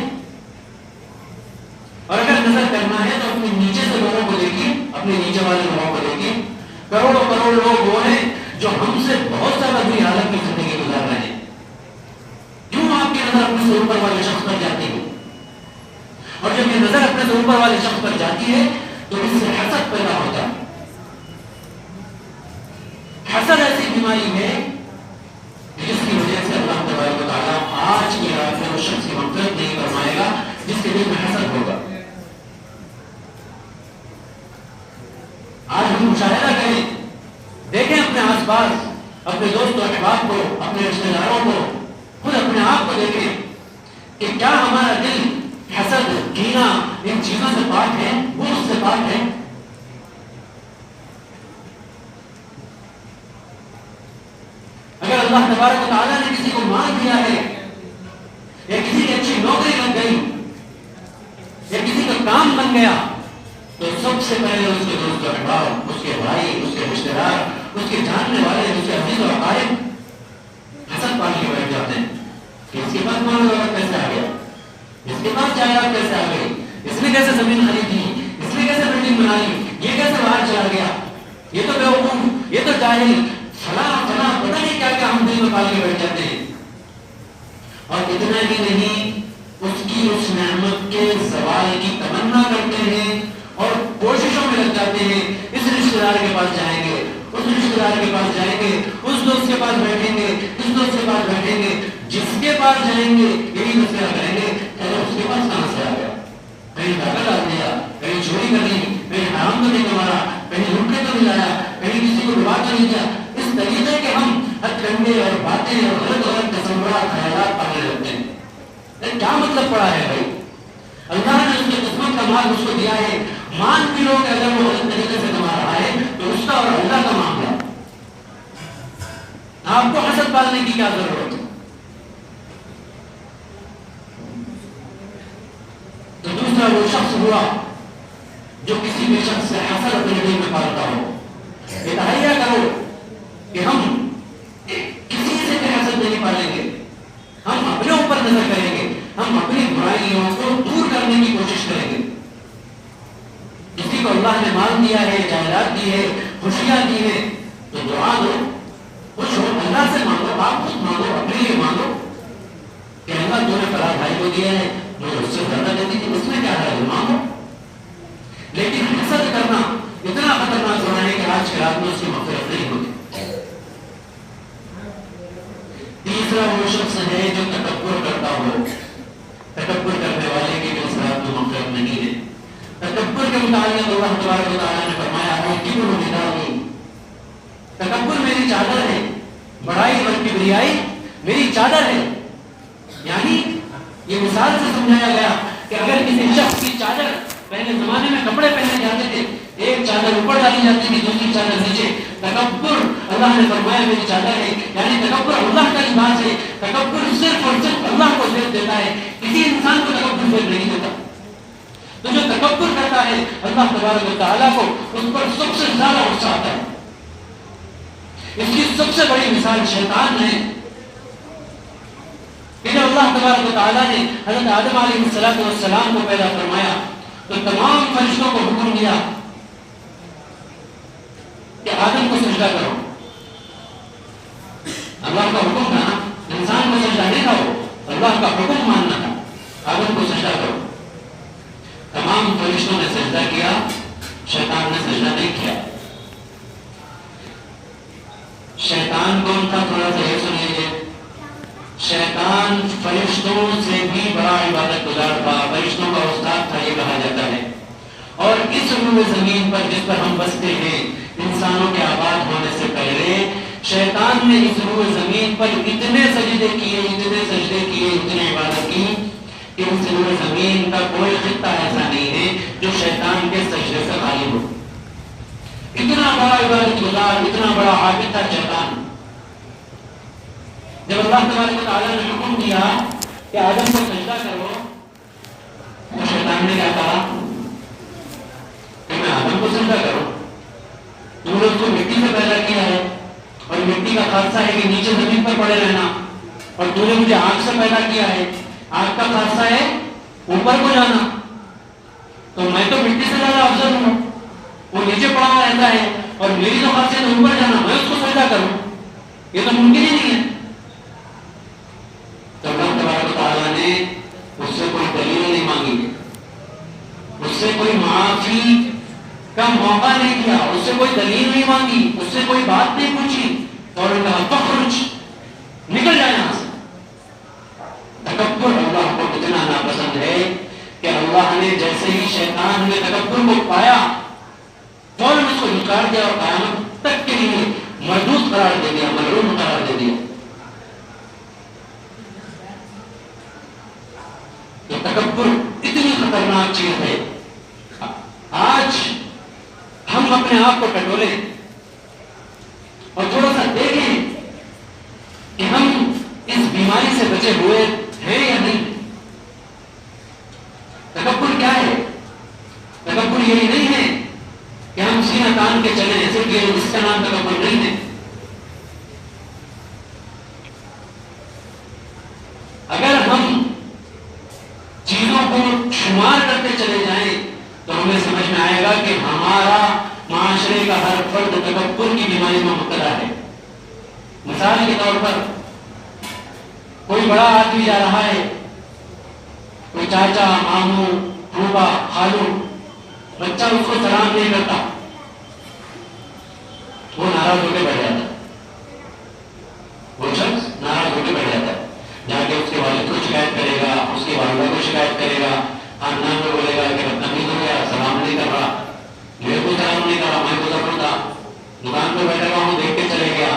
اور اگر نظر کرنا ہے تو اپنے نیچے سے لوگوں کو دیکھیے، اپنے نیچے والے لوگوں کو دیکھیے۔ کروڑوں کروڑ لوگ وہ ہیں جو ہم سے بہت زیادہ بری حالت میں زندگی گزار رہے ہیں، کیوں آپ کی نظر اپنے سے اوپر والے شخص پر جاتی ہے؟ اور جب یہ نظر اپنے سے اوپر والے شخص پر جاتی ہے تو اس سے حسد پیدا ہوتا ہے۔ حسد ایسی بیماری ہے جس کی وجہ سے اللہ تبارک و تعالیٰ آج کی رات میں اس شخص کی مغفرت نہیں فرمائے گا جس کے دل میں حسد ہوگا۔ آج ہم مشاہدہ کریں، دیکھیں اپنے آس پاس، اپنے دوست و احباب کو، اپنے رشتہ داروں کو، خود اپنے آپ کو دیکھیں کہ کیا ہمارا دل حسد، کینہ ان چیزوں سے پاک ہے، بغض سے پاک ہے؟ اگر اللہ تبارک و تعالیٰ نے کسی کو مال دیا ہے، یا کسی کی اچھی نوکری لگ گئی، یا کسی کا کام بن گیا، تو سب سے پہلے اس کے دوست و احباب، اس کے بھائی، اس کے رشتہ دار، اس کے جاننے والے، اس کے عزیز و اقارب حسد پال کے بیٹھ جاتے ہیں کہ اس کے پاس مال دولت کیسے آ گیا، اس کے پاس جائیداد کیسے آ گئی، اس نے کیسے زمین خریدی، اس نے کیسے بلڈنگ بنا لی، یہ کیسے باہر چلا گیا، یہ تو بیوقوف، یہ تو جاہل، فلاں فلاں پتہ نہیں کیا کیا ہم دل میں پال کے بیٹھ جاتے ہیں۔ اور اتنا ہی نہیں، اس کی اس نعمت کے زوال کی تمنا کرتے ہیں اور کوششوں میں لگ جاتے ہیں، اس رشتہ دار کے پاس جائیں گے، اس رشتہ دار کے پاس جائیں گے، اس دوست کے پاس بیٹھیں گے، اس دوست کے پاس بیٹھیں گے، جس کے پاس جائیں گے یہی تذکرہ کریں گے کہ اس کے پاس کہاں سے آ گیا، کہیں دھاگا ڈال دیا، کہیں چوری کر لی، کہیں حرام تو نہیں کمایا، کہیں لوٹنے تو نہیں لایا، کہیں کسی کو ڈبا تو نہیں دیا۔ اس طریقے کے ہم ہتھ کنڈے اور باتیں اور غلط غلط تصورات خیالات پانے لگتے ہیں۔ کیا مطلب پڑا ہے بھائی؟ اللہ نے اس کی قسمت کا مال اس کو دیا ہے، مان بھی لو کہ اگر وہ غلط طریقے سے کما رہا ہے تو اس کا اور اللہ کا معاملہ، آپ کو حسد پالنے کی کیا ضرورت ہے؟ تو دوسرا وہ شخص ہوا جو کسی بھی شخص سے حسد اپنے دل میں پالتا ہو. یہ تہیہ کرو کہ ہم کسی سے بھی حسد نہیں پالیں گے، ہم اپنے اوپر نظر کریں گے، ہم اپنی برائیوں کو دور کرنے کی کوشش کریں گے. کسی کو اللہ نے مال دیا ہے، جائیداد دی ہے، خوشیاں دی ہے، تو دعا دو، خوش ہو، اللہ سے مانگو، آپ خود مانگو، اپنے لیے مانگو کہ اللہ تو نے فلاں بھائی کو دیا ہے، مجھے اس سے زیادہ دیتی تھی، اس میں کیا ہے، مانگو. لیکن حسد کرنا اتنا خطرناک ہو رہا ہے کہ آج کے رات میں اس کی مغفرت نہیں ہوتی. تیسرا وہ شخص ہے جو تکبر کرتا ہو. تکبر کرنے والے کی بھی اس رات میں مغفرت نہیں ہے. تکبر کے متعلق اللہ تبارک و تعالیٰ نے فرمایا ہے کبر ردائی، تکبر میری چادر ہے، بڑائی اور کبریائی میری چادر ہے. یعنی یہ مثال سے سمجھایا گیا کہ اگر کسی شخص کی چادر، پہلے زمانے میں کپڑے پہنے جاتے تھے، ایک چادر اوپر ڈالی جاتی تھی، دوسری چادر نیچے. تکبر اللہ نے فرمایا میری چادر ہے، یعنی تکبر اللہ کا لباس ہے. تکبر صرف اور صرف اللہ کو زیب دیتا ہے، کسی انسان کو تکبر زیب نہیں دیتا. تو جو تکبر کرتا ہے اللہ تبارک و تعالیٰ کو اس پر سب سے زیادہ غصہ آتا ہے. اس کی سب سے بڑی مثال شیطان ہے. کہ جب اللہ تبارک و تعالیٰ نے حضرت آدم علیہ السلام کو پیدا فرمایا تو تمام فرشتوں کو حکم دیا کہ آدم کو سجدہ کرو. اللہ کا حکم تھا، انسان کو سجدہ نہیں تھا، وہ اللہ کا حکم ماننا تھا. آدم کو سجدہ کرو. تمام فرشتوں نے سجدہ کیا، شیطان نے سجدہ نہیں کیا. شیطان کون تھا؟ تھوڑا سا یہ سن لیجیے. شیطان فرشتوں سے بھی بڑا عبادت گزار تھا، فرشتوں کا استاد تھا یہ کہا جاتا ہے. اور اس روئے زمین پر جس پر ہم بستے ہیں، انسانوں کے آباد ہونے سے پہلے شیطان نے اس روئے زمین پر اتنے سجدے کیے، اتنے عبادت کی کہ اس روئے زمین کا کوئی خطہ ایسا نہیں ہے جو شیطان کے سجدے سے خالی ہو. اتنا بڑا عبادت گزار، اتنا بڑا عابد تھا شیطان. جب اللہ تبارک و تعالیٰ نے حکم دیا کہ آدم کو سجدہ کرو تو شیطان نے کیا کہا کہ میں آدم کو سجدہ کروں؟ تم نے اس کو مٹی سے پیدا کیا ہے اور مٹی کا خاصہ ہے کہ نیچے زمین پر پڑے رہنا، اور تو نے مجھے آگ سے پیدا کیا ہے، آگ کا خاصہ ہے اوپر کو جانا. تو میں تو مٹی سے زیادہ افضل ہوں، وہ نیچے پڑا رہتا ہے اور میری جو خاصیت ہے اوپر جانا، میں اس کو سجدہ کروں؟ یہ تو ممکن ہی نہیں ہے. تو اللہ تبارک و تعالیٰ نے اس سے کوئی دلیل نہیں مانگی، اس سے کوئی معافی کا موقع نہیں دیا، اس سے کوئی دلیل نہیں مانگی، اس سے کوئی بات نہیں پوچھی، اور کہا فخرج، نکل جائے یہاں سے. تکبر اللہ کو اتنا ناپسند ہے کہ اللہ نے جیسے ہی شیطان نے تکبر کو پایا فوراً اس کو نکال دیا اور قیامت تک کے لیے مردود قرار دے دیا، ملعون قرار دے دیا. تکبر اتنی خطرناک چیز ہے. آج ہم اپنے آپ کو ٹٹولیں اور تھوڑا سا دیکھیں کہ ہم اس بیماری سے بچے ہوئے ہیں یا نہیں. تکبر کیا ہے؟ تکبر یہی نہیں ہے کہ ہم سینہ تان کے چلیں، ایسے کہ اس کا نام تکبر نہیں ہے. اگر ہم چیزوں کو شمار کرتے چلے جائیں تو ہمیں سمجھ میں آئے گا کہ ہمارا معاشرے کا ہر فرد تکبر کی بیماری میں مبتلا ہے. مثال کے طور پر کوئی بڑا آدمی جا رہا ہے، کوئی چاچا، ماموں، پھوپھا، خالو، بچہ اس کو سلام نہیں کرتا، وہ ناراض ہو کے بیٹھ جاتا ہے. وہ شخص ناراض ہو کے بیٹھ جاتا ہے، جا کے اس کے والد کو شکایت کرے گا، اس کے والدہ کو شکایت کرے گا، خاندان میں بولے گا کہ بدتمیز ہو گیا، سلام نہیں کر رہا، میرے کو سلام نہیں کر رہا، میں کو ضرور تھا، دکان پہ بیٹھا ہوا ہوں، دیکھ کے چلے گیا.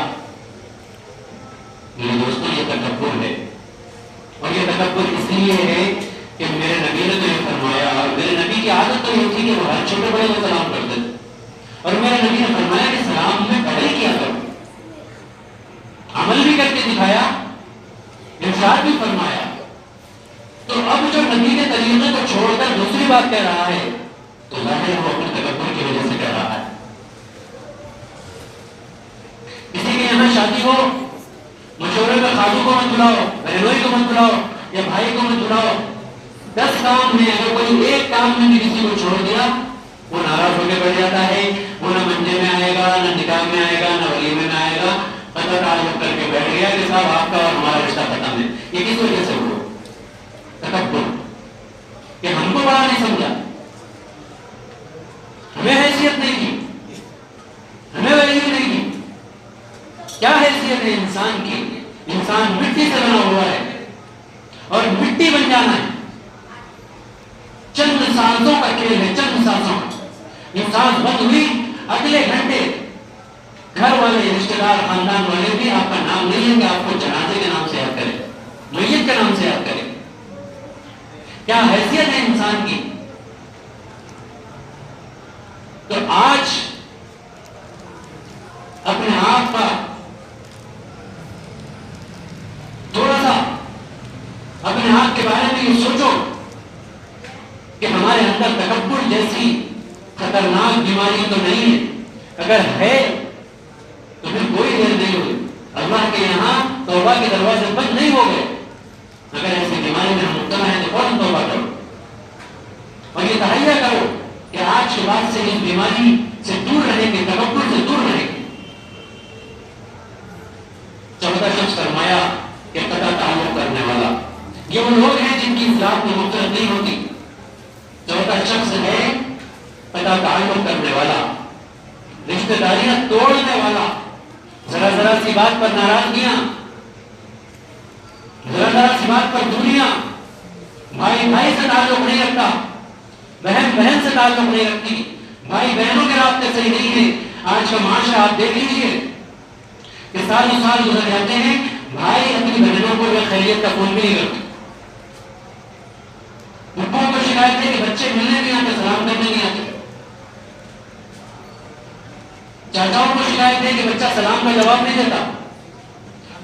میرے دوستوں یہ تکبر ہے، اور یہ تکبر اس لیے ہے کہ میرے نبی نے تو یہ فرمایا کی عادت تو یہ تھی کہ وہ ہر چھوٹے بڑے کو سلام کرتے تھے، اور میرے نبی نے فرمایا کہ سلام میں پہلے کیا کرو، عمل بھی کر کے دکھایا، ارشاد بھی فرمایا۔ تو اب جو نبی کے طریقے کو چھوڑ کر دوسری بات کہہ رہا ہے تو ظاہر ہے وہ اپنے تکبر کی وجہ سے کہہ رہا ہے۔ کسی کے یہاں شادی ہو، مشورے میں خالو کو مت بلاؤ، بہنوئی کو مت بلاؤ یا بھائی کو مت بلاؤ، 10 کام میں اگر کوئی ایک کام میں بھی کسی کو چھوڑ دیا وہ ناراض ہو کے بیٹھ جاتا ہے، وہ نہ منجے میں آئے گا، نہ نکاح میں آئے گا، نہ ولیمے میں آئے گا، پتہ تعلق کر کے بیٹھ گیا کہ صاحب آپ کا اور ہمارا رشتہ ختم ہے۔ یہ کس وجہ سے ہوا؟ تکبر، کہ ہم کو بڑا نہیں سمجھا، ہمیں حیثیت نہیں دی، ہمیں ویلیو نہیں دی۔ کیا حیثیت ہے انسان کی؟ انسان مٹی سے بنا ہوا ہے اور مٹی بن جانا ہے، چند سانسوں کا کھیل ہے، چند سانسوں کا۔ انسان بند ہوئی، اگلے گھنٹے گھر والے، رشتے دار، خاندان والے بھی آپ کا نام نہیں لیں گے، آپ کو جنازے کے نام سے یاد کریں، میت کے نام سے یاد کریں۔ کیا حیثیت ہے انسان کی؟ تو آج اپنے آپ کا تھوڑا سا اپنے آپ کے بارے میں یہ سوچو کہ ہمارے اندر تکبر جیسی خطرناک بیماری تو نہیں ہے، اگر ہے تو پھر کوئی دیر نہیں ہوئی، اللہ کے یہاں توبہ کے دروازے بند نہیں ہو گئے۔ اگر ایسی بیماری میں ہم مبتلا ہیں تو فوراً توبہ کرو اور یہ تہیہ کرو کہ آج کے بعد سے اس بیماری سے دور رہیں گے، تکبر سے دور رہیں گے۔ چوتھا شخص فرمایا کہ قطع تعلق کرنے والا، یہ وہ لوگ ہیں جن کی ذات میں مختلف نہیں ہوتی۔ چوتھا شخص ہے قطع تعلق کرنے والا، رشتہ داریاں توڑنے والا، ذرا ذرا سی بات پر ناراضگیاں، ذرا ذرا سی بات پر دوریاں، بھائی بھائی سے تعلق نہیں رکھتا، بہن بہن سے تعلق نہیں رکھتی، بھائی بہنوں کے رابطے صحیح نہیں ہے۔ آج کا معاشرہ آپ دیکھ لیجئے کہ سالوں سال گزر جاتے ہیں، بھائی اپنی بہنوں کو خیریت کا فون بھی نہیں کرتے۔ پھپھوں کو شکایت ہے کہ بچے ملنے نہیں آتے، سلام کرنے نہیں آتے۔ چاچاؤں کو شکایت ہے کہ بچہ سلام کا جواب نہیں دیتا،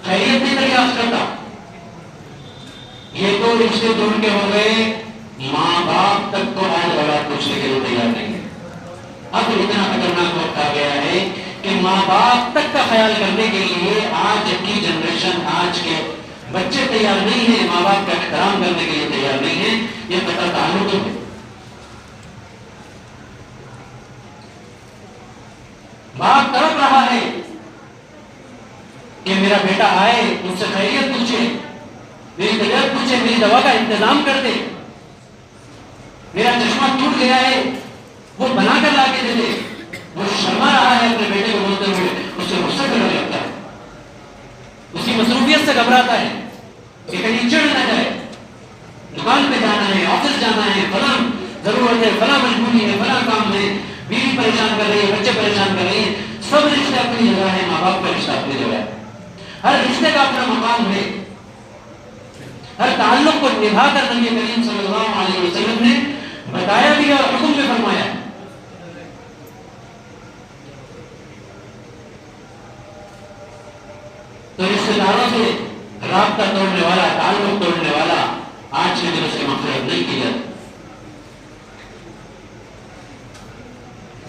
خیریت نہیں دریافت کرتا۔ یہ تو رشتے توڑ کے ہو گئے، ماں باپ تک تو آج اولاد پوچھنے کے لیے تیار نہیں ہے۔ اب اتنا خطرناک وقت آ گیا ہے کہ ماں باپ تک کا خیال کرنے کے لیے آج کی جنریشن، آج کے بچے تیار نہیں ہیں، ماں باپ کا احترام کرنے کے لیے تیار نہیں ہیں۔ یہ قطع تعلق ہے۔ باپ تڑپ رہا ہے کہ میرا بیٹا آئے، مجھ سے خیریت پوچھے، میری طبیعت پوچھے، میری دوا کا انتظام کر دے، میرا چشمہ ٹوٹ گیا ہے وہ بنا کر لا کے دے دے۔ وہ شرما رہا ہے اپنے بیٹے کو بولتے ہوئے، اس سے غصہ کرنے لگتا ہے، اس کی مصروفیت سے گھبراتا ہے کہ کہیں چڑھ نہ جائے، دکان پہ جانا ہے، آفس جانا ہے، فلاں ضرورت ہے، فلاں مجبوری ہے، فلاں کام ہے، بیوی پریشان کر رہی ہے، بچے پریشان کر رہے ہیں۔ سب رشتے اپنی جگہ ہے، ماں باپ کا رشتہ اپنی جگہ ہے، ہر رشتے کا اپنا مقام ہے، ہر تعلق کو نبھا کر نبی کریم صلی اللہ علیہ وسلم نے بتایا بھی اور حکم بھی فرمایا۔ تو رشتے داروں سے رابطہ توڑنے والا، تعلق توڑنے والا آج کے دن سے مغفرت نہیں کی جاتی۔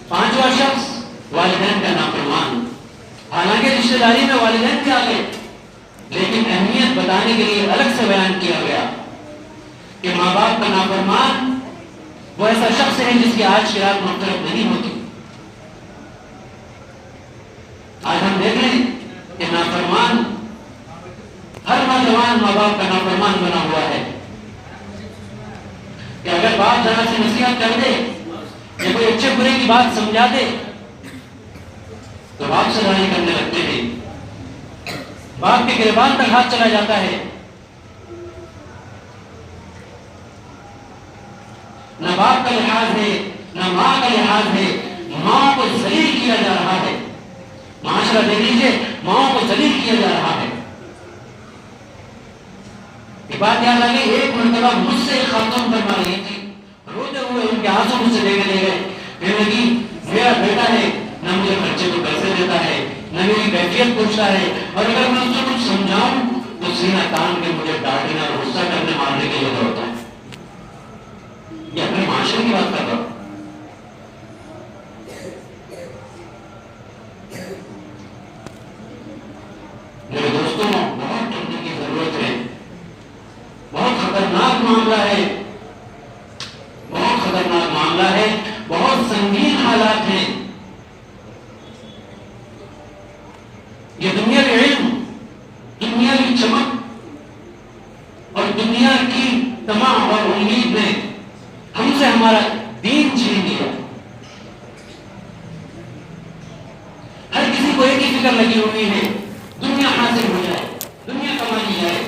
پانچواں شخص والدین کا نافرمان۔ حالانکہ رشتے داری میں والدین بھی آ گئے، لیکن اہمیت بتانے کے لیے الگ سے بیان کیا گیا کہ ماں باپ کا نافرمان وہ ایسا شخص ہے جس کی آج کی رات مغفرت نہیں ہوتی۔ آج ہم دیکھ لیں کہ نافرمان، ہر نوجوان ماں باپ کا نافرمان بنا ہوا ہے کہ اگر باپ ذرا سی نصیحت کر دے یا کوئی اچھے برے کی بات سمجھا دے تو باپ سے لڑائی کرنے لگتے ہیں، باپ کے گریبان تک ہاتھ چلا جاتا ہے۔ نہ باپ کا لحاظ ہے، نہ ماں کا لحاظ ہے، ماں کو ذلیل کیا جا رہا ہے۔ معاشرہ دیکھ لیجیے، ماں کو ذلیل کیا جا رہا ہے۔ ایک بات یاد آ گئی، ایک مرتبہ مجھ سے ایک خاتون فرما رہی تھی، روتے ہوئے ان کے آنسو مجھ سے لے گئے. کہنے لگی میرا بیٹا ہے، نہ مجھے خرچے کو پیسے دیتا ہے، نہ میری کیفیت پوچھتا ہے، اور اگر میں اس کو کچھ سمجھاؤں تو سینہ تان کے مجھے ڈانٹنے اور غصہ کرنے مارنے کے لیے ہوتا ہے. یہ اپنے معاشرے کی بات کر رہا ہوں. میرے دوستوں بہت ڈرنے کی ضرورت ہے. بہت خطرناک معاملہ ہے، بہت خطرناک معاملہ ہے، بہت سنگین حالات ہیں. یہ دنیا کے علم، دنیا کی چمک اور دنیا کی طمع اور امید نے ہم سے ہمارا دین چھین لیا. ہر کسی کو ایک ہی فکر لگی ہوئی ہے، دنیا حاصل ہو جائے، دنیا کمائی جائے.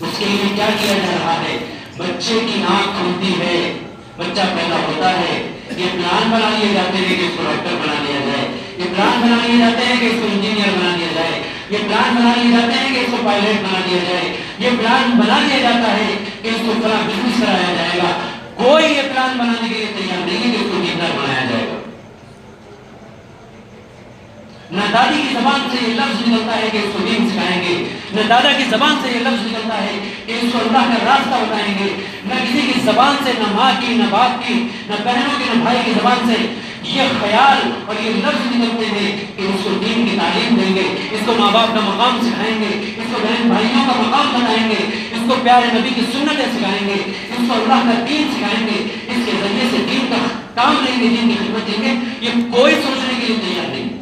اس کے لیے کیا کیا جا رہا ہے؟ بچے کی آنکھ کھلتی ہے، بچہ پیدا ہوتا ہے، یہ پلان بنا لیے جاتے ہیں کہ اس کو ڈاکٹر بنا لیا جائے، یہ پلان بنا لیے جاتے ہیں کہ اس کو انجینئر بنا لیا جائے، یہ پلان بنا لیے جاتے ہیں کہ اس کو پائلٹ بنا دیا جائے، یہ پلان بنا لیا جاتا ہے کہ اس کو فلاں بزنس کرایا جائے گا. کوئی یہ پلان بنانے کے لیے تیار نہیں ہے کہ اس کو انجینئر بنایا جائے گا. نہ دادی کی زبان سے یہ لفظ نکلتا ہے کہ اس کو دین سکھائیں گے، نہ دادا کی زبان سے یہ لفظ نکلتا ہے کہ اس کو اللہ کا راستہ بتائیں گے، نہ کسی کی زبان سے، نہ ماں کی، نہ باپ کی، نہ بہنوں کی، نہ بھائی کی زبان سے یہ خیال اور یہ لفظ نکلتے ہیں کہ اس کو دین کی تعلیم دیں گے، اس کو ماں باپ کا مقام سکھائیں گے، اس کو بہن بھائیوں کا مقام بتائیں گے، اس کو پیارے نبی کی سنتیں سکھائیں گے، اس کو اللہ کا دین سکھائیں گے، اس کے ذریعے سے دین کا کام لیں گے، دین کی خدمت دیں گے. یہ کوئی سوچنے کے لیے تیار نہیں.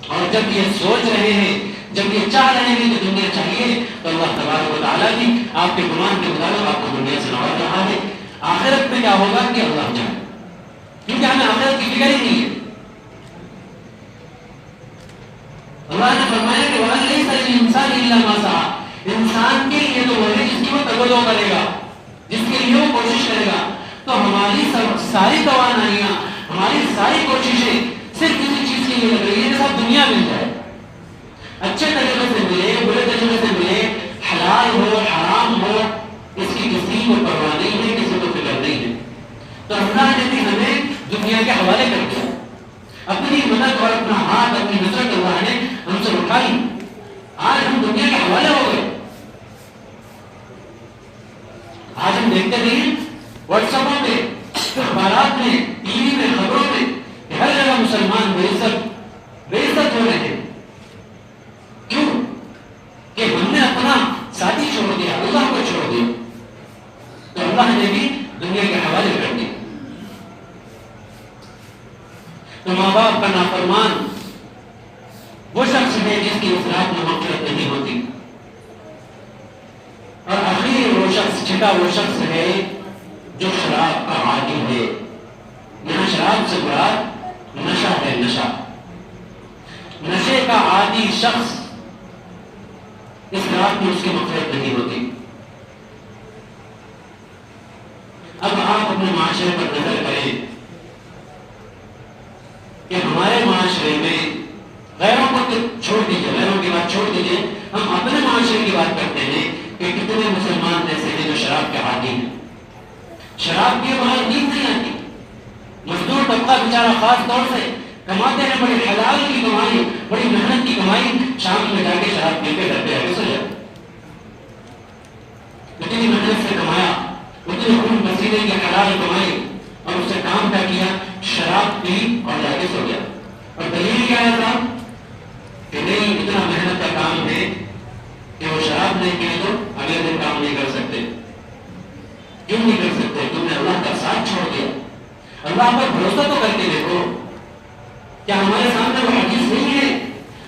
اور جب یہ سوچ رہے ہیں، جب یہ چاہ رہے ہیں کہ دنیا چاہیے، تو اللہ تبارک و تعالیٰ بھی آپ کے گمان کے مطابق آپ کو دنیا سے نواز رہا ہے. آخرت میں کیا ہوگا کہ اللہ جانے، کیونکہ ہمیں آخرت کی فکر ہی نہیں ہے. اللہ نے فرمایا کہ وَلَن لَيْسَ لِلْإِنسَانِ إِلَّا مَا سَعَىٰ. انسان کے لیے تو وہ ہے جس کی وہ توجہ کرے گا، جس کے لیے وہ کوشش کرے گا. تو ہماری ساری توانائیاں، ہماری ساری کوششیں صرف کسی چیز کے لیے لگ رہی ہے کہ صاحب دنیا مل جائے، اچھے طریقے سے ملے، برے طریقے سے ملے، حلال ہو حرام ہو، اس کی کسی کو پرواہ نہیں ہے، کسی کو فکر نہیں ہے. تو اللہ نے بھی ہمیں دنیا کے حوالے کر دیا. اپنی مدد اور اپنا ہاتھ، اپنی نصرت اللہ نے ہم سے اٹھائی. آج ہم دنیا کے حوالے ہو گئے. آج ہم دیکھتے نہیں واٹس ایپوں پہ، اخبارات میں، ٹی وی میں، خبروں میں، ہر جگہ مسلمان بے عزت ہو رہے ہیں. کیوں؟ کہ ہم نے اپنا ساتھی چھوڑ دیا، اللہ کو چھوڑ دیا. تو اللہ نے بھی دنیا کے حوالے کر دیا. تو ماں باپ کا نافرمان وہ شخص ہے جس کی اس رات میں مغفرت نہیں ہوتی. اور آخر وہ شخص، چھٹا وہ شخص ہے جو شراب کا عادی ہے. یہاں شراب سے مراد نشہ ہے. نشے کا عادی شخص اس رات میں اس کی مغفرت نہیں ہوتی. اب آپ اپنے معاشرے پر نظر کریں کہ ہمارے معاشرے میں، غیروں کو چھوڑ دیجیے، غیروں کی بات چھوڑ دیجیے، ہم اپنے معاشرے کی بات کرتے ہیں کہ کتنے مسلمان ایسے ہیں جو شراب کے عادی ہیں. شراب کے باہر نیند نہیں آتی. مزدور طبقہ بیچارہ خاص طور سے کماتے ہیں بڑی حلال کی کمائی، بڑی محنت کی کمائی، شام میں جا کے شراب پی کے گھر پہ آگے سو جاتے. اتنی محنت سے کمایا، اتنی خون پسینے کی حلال کمائی، اور اس سے کام کیا، شراب پی اور جا کے سو گیا. اور دلیل کیا ہے صاحب؟ کہ نہیں، اتنا محنت کا کام ہے کہ وہ شراب نہیں پیے تو اگلے دن کام نہیں کر سکتے. کیوں نہیں کر سکتے؟ تم نے اللہ کا ساتھ چھوڑ دیا. اللہ پر بھروسہ تو کر کے دیکھو. کیا ہمارے سامنے وہ حدیث نہیں ہے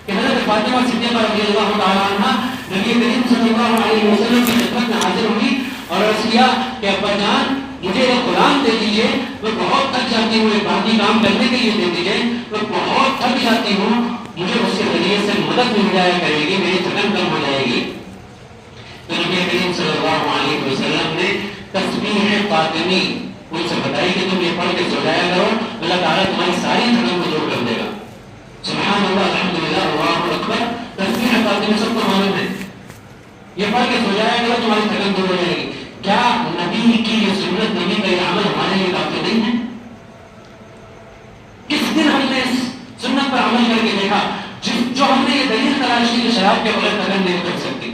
کہ حضرت فاطمہ صدیقہ رضی اللہ تعالیٰ عنہ نبی کریم صلی اللہ علیہ وسلم کی خدمت میں حاضر ہوئی اور عرض کیا کہ ابا جان مجھے ایک غلام دے دیجیے، میں بہت تھک جاتی ہوں، ایک باقی کام کرنے کے لیے دے دیجیے، میں بہت تھک جاتی ہوں، مجھے اس کے ذریعے سے مدد مل جایا کرے گی، میری تھکن کم ہو جائے گی. تو نبی کریم صلی اللہ علیہ وسلم نے تسبیح فاطمی ان سے بتائی کہ تم یہ پڑھ کے سو جایا کرو، اللہ تعالیٰ تمہاری ساری تھکن کو دور کر دے گا. سبحان اللہ، الحمدللہ، اللہ اکبر. تسبیح فاطمی سب کو معلوم ہے، یہ پڑھ کے سو جایا کرو، تمہاری تھکن دور ہو جائے گی. کیا نبی نبی کی یہ سنت، نبی کا یہ عمل ہمارے لیے کافی نہیں ہے؟ کس دن ہم نے اس سنت پر عمل کر کے دیکھا جو ہم نے یہ دلیل تلاش کی کہ شراب کے بغیر قدم نہیں کر سکتی؟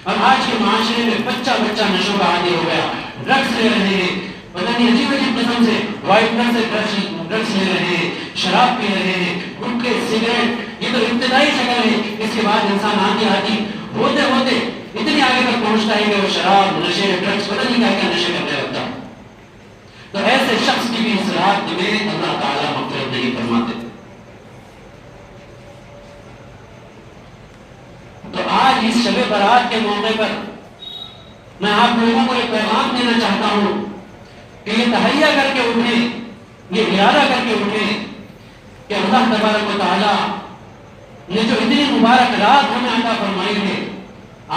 اور آج کے معاشرے میں بچہ بچہ نشوں کا عادی ہو گیا، ڈرگس لے رہے ہیں، پتہ نہیں عجیب عجیب قسم سے وائٹنر سے ڈرگس لے رہے ہیں، شراب پی رہے ہیں، گٹکے، سگریٹ، یہ تو ابتدائی شکل ہے۔ اس کے بعد انسان آتی ہوتے ہوتے اتنی آگے تک پہنچتا ہے کہ وہ شراب، نشے، ڈرگس، پتہ نہیں کیا کیا نشے کرنے لگتا۔ تو ایسے شخص کی بھی اس رات میں اللہ تعالیٰ مغفرت نہیں فرماتے۔ تو آج اس شب برات کے موقع پر میں آپ لوگوں کو ایک پیغام دینا چاہتا ہوں کہ یہ تہیہ کر کے اٹھیں، یہ ارادہ کر کے اٹھیں کہ اللہ تبارک و تعالیٰ نے جو اتنی مبارک رات ہمیں عطا فرمائی ہے،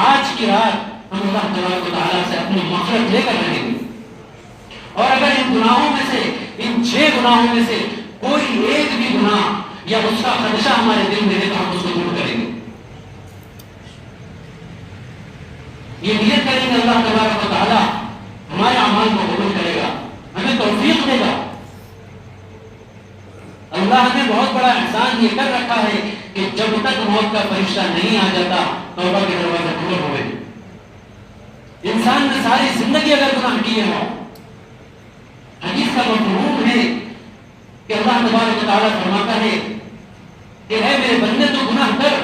آج کی رات ہم اللہ تبارک و تعالیٰ سے اپنی مغفرت لے کر رہیں گے۔ اور اگر ان گناہوں میں سے، ان 6 گناہوں میں سے کوئی ایک بھی گناہ یا اس کا خدشہ ہمارے دل میں ہے تو ہم اس کو دور کریں گے۔ یہ نیت کریں گے اللہ تبارک و تعالیٰ ہمارے اعمال کو قبول کرے گا، ہمیں توفیق دے گا۔ اللہ نے بہت بڑا احسان یہ کر رکھا ہے کہ جب تک موت کا فرشتہ نہیں آ جاتا توبہ کے دروازے کھلے ہوئے۔ انسان نے ساری زندگی اگر گناہ کیے ہوں، حدیث کا مفہوم ہے کہ اللہ تبارک و تعالیٰ فرماتا ہے کہ اے میرے بندے تو گناہ کر،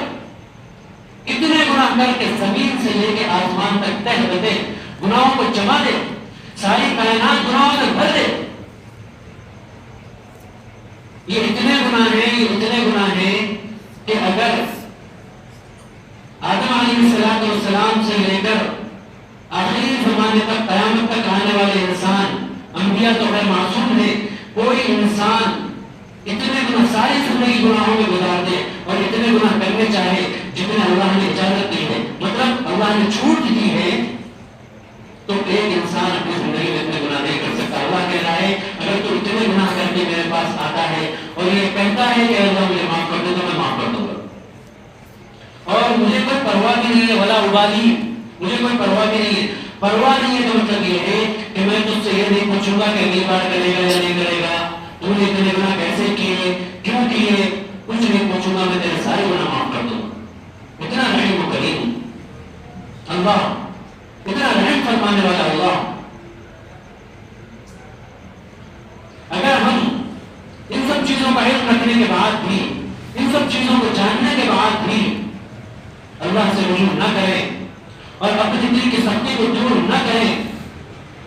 اتنے گناہ کر کے زمین سے لے کے آسمان تک تہ بتے گناہوں کو جما دے، ساری کائنات گناہوں سے بھر دے۔ یہ اتنے گناہ ہیں کہ اگر آدم علیہ السلام سے لے کر آخری زمانے تک، قیامت تک آنے والے انسان، انبیاء تو غیر معصوم ہے، کوئی انسان اتنے گناہ ساری زندگی گناہوں میں گزار دے اور اتنے گناہ کرنے چاہے جتنے اللہ نے اجازت دی ہے، مطلب اللہ نے چھوٹ دی ہے، تو ایک انسان اپنی زندگی میں اتنے گناہ نہیں کر سکتا۔ اللہ کہہ رہا ہے اگر تو اتنے گناہ کر کے میرے پاس آتا ہے اور یہ کہتا ہے کہ اللہ مجھے معاف کر دے تو میں معاف کر دوں گا، اور مجھے کوئی پرواہ بھی نہیں ہے، ولا ابالی، مجھے کوئی پرواہ بھی نہیں ہے۔ پرواہ نہیں ہے تو مطلب یہ ہے کہ میں تجھ سے یہ نہیں پوچھوں گا کہ اگلی بار کرے گا یا نہیں کرے گا، تو نے اتنے گناہ کیسے کیے، کیوں کیے، کچھ نہیں پوچھوں گا، میں تیرے سارے گناہ معاف کر دوں گا۔ اتنا رحیم و کریم اللہ، اتنا رحم فرمانے والا اللہ۔ اگر ہم ان سب چیزوں کا علم رکھنے کے بعد بھی، ان سب چیزوں کو جاننے کے بعد بھی اللہ سے رجوع نہ کریں اور اپنی دل کی سختی کو دور نہ کریں،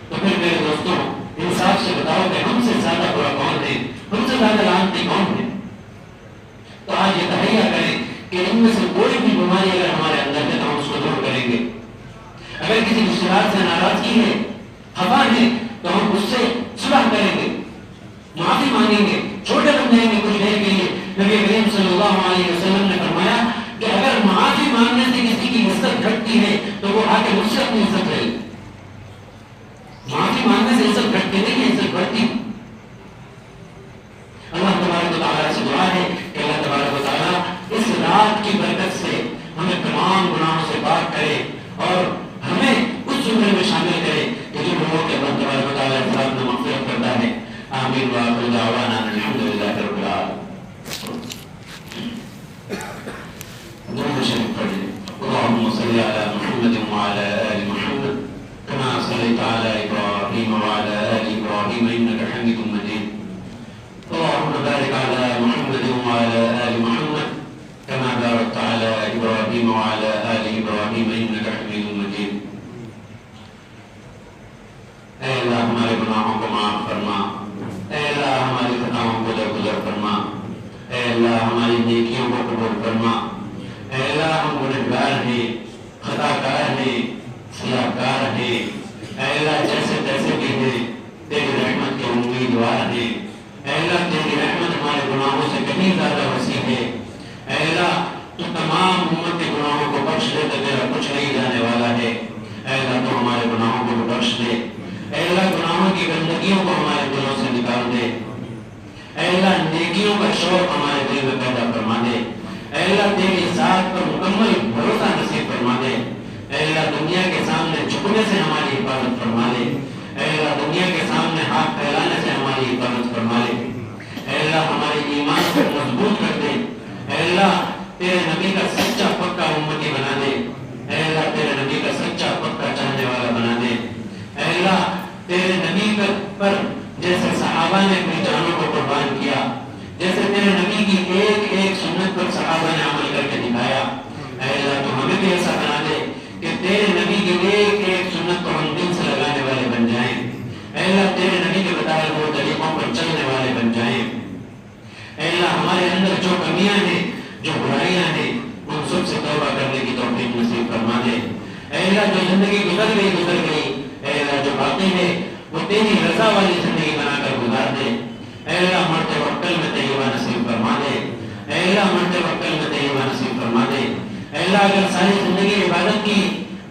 تو پھر میرے دوستوں انصاف سے بتاؤ کہ ہم سے زیادہ برا کون ہے، ہم سے زیادہ لعنتی کون ہے؟ تو آج یہ تہیہ کریں کہ ان میں سے کوئی بھی بیماری اگر ہمارے اندر ہے تو ہم اس کو دور کریں گے۔ اگر کسی رشتے دار سے ناراضگی ہے، خفا ہے، تو ہم اس سے صلح کریں گے، معافی مانگیں گے، چھوٹے بن جائیں گے کچھ دیر کے لیے۔ نبی کریم صلی اللہ علیہ وسلم نے فرمایا کہ اگر معافی مانگنے سے کسی کی عزت گھٹتی ہے تو وہ آ کے مجھ سے اپنی عزت لے، معافی مانگنے سے عزت گھٹتی نہیں ہے، عزت بڑھتی۔ اللہ تبارک و تعالیٰ سے دعا ہے کہ اللہ تبارک و تعالیٰ اس رات کی برکت سے ہمیں تمام گناہوں سے پاک کرے اور ہمیں اس زمرے میں شامل کرے کہ جو لوگوں کے اللہ تبارک و تعالیٰ اس رات میں مغفرت کرتا ہے۔ آمین وآخر دعوانا الحمدللہ رب العالمین۔ درود شریف پڑھیں۔ اللهم صل على محمد وعلى آل محمد كما صليت على إبراهيم وعلى آل إبراهيم إنك حميد مجيد۔ اللهم بارك على محمد وعلى آل محمد كما باركت على إبراهيم وعلى آل إبراهيم إنك حميد مجيد۔ اے اللہ ہمارے گناہوں کو معاف فرما، اے اللہ ہماری خطاؤں کو درگزر فرما، اے اللہ ہماری نیکیوں کو قبول فرما۔ اے اللہ ہم گنہگار ہیں، خطا کار ہیں، سیاہ کار ہیں، اے اللہ جیسے تیسے بھی ہیں، تیری رحمت کے امیدوار ہیں۔ اے اللہ تیری رحمت ہمارے گناہوں سے کہیں زیادہ وسیع ہے۔ اے اللہ تو تمام امت کے گناہوں کو بخش دے تو تیرا کچھ نہیں جانے والا ہے۔ اے اللہ تو ہمارے گناہوں کو بخش دے، اے اللہ گناہوں کی گندگیوں کو ہمارے دلوں سے نکال دے، اے اللہ نیکیوں کا شوق ہمارے دل میں پیدا فرما دے، اے اللہ تیری ذات پر مکمل بھروسہ نصیب فرما دے۔ اے اللہ دنیا کے سامنے جھکنے سے ہماری حفاظت فرما لے، اے اللہ دنیا کے سامنے ہاتھ پھیلانے سے ہماری حفاظت فرما لے، اے اللہ ہمارے ایمان کو مضبوط کر دے، اے اللہ تیرے نبی کا سچا پکا امتی بنا دے، اے اللہ تیرے نبی کا سچا پکا چاہنے والا بنا دے، اے اللہ تیرے نبی پر جیسے صحابہ نے اپنی جانوں کو قربان کیا، جیسے تیرے نبی کی ایک ایک سنت پر صحابہ نے عمل کر کے دکھایا، اے اللہ تو ہمیں بھی ایسا بنا دے کہ تیرے نبی کی ایک ایک سنت کو ہم دل سے لگانے والے بن جائیں، اے اللہ تیرے نبی کے بتائے ہوئے طریقوں پر چلنے والے بن جائیں، اے اللہ ہمارے اندر جو کمیاں ہیں جو برائیاں ہیں ان سب سے توبہ کرنے کی توفیق نصیب فرما دے، اے اللہ جو زندگی گزر گئی اے اللہ جو باقی ہے وہ تیری رضا والی زندگی بنا کر گزار دے، اے اللہ مرتے وقت کل میں طیبہ نصیب فرما دے، اے اللہ مرتے وقت کل میں طیبہ نصیب فرما دے، اے اللہ اگر ساری زندگی عبادت کی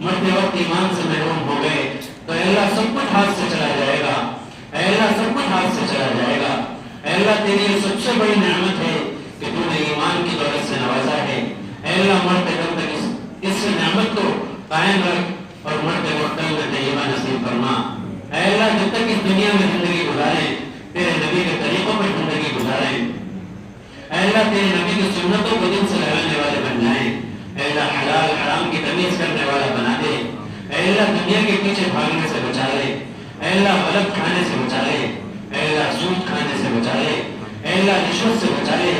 مرتے وقت ایمان سے محروم ہو گئے تو اے اللہ سب کچھ ہاتھ سے چلا جائے گا، اے اللہ سب کچھ ہاتھ سے چلا جائے گا، اے اللہ تیری یہ سب سے بڑی نعمت ہے کہ تو نے ایمان کی دولت سے نوازا ہے، اے اللہ مرتے دم تک اس نعمت کو قائم رکھ اور مرتے وقت کل میں طیبہ نصیب فرما، اے اللہ جب تک اس دنیا میں زندگی گزاریں تیرے نبی کے طریقوں پر زندگی گزاریں، اے اللہ تیرے نبی کی سنتوں کو دل سے لگانے والے بن جائیں، اے اللہ حلال حرام کی تمیز کرنے والا بنا دے، اے اللہ دنیا کے پیچھے بھاگنے سے بچا لے، اے اللہ غلط کھانے سے بچا لے، اے اللہ سود کھانے سے بچا لے، اے اللہ رشوت سے بچا لے،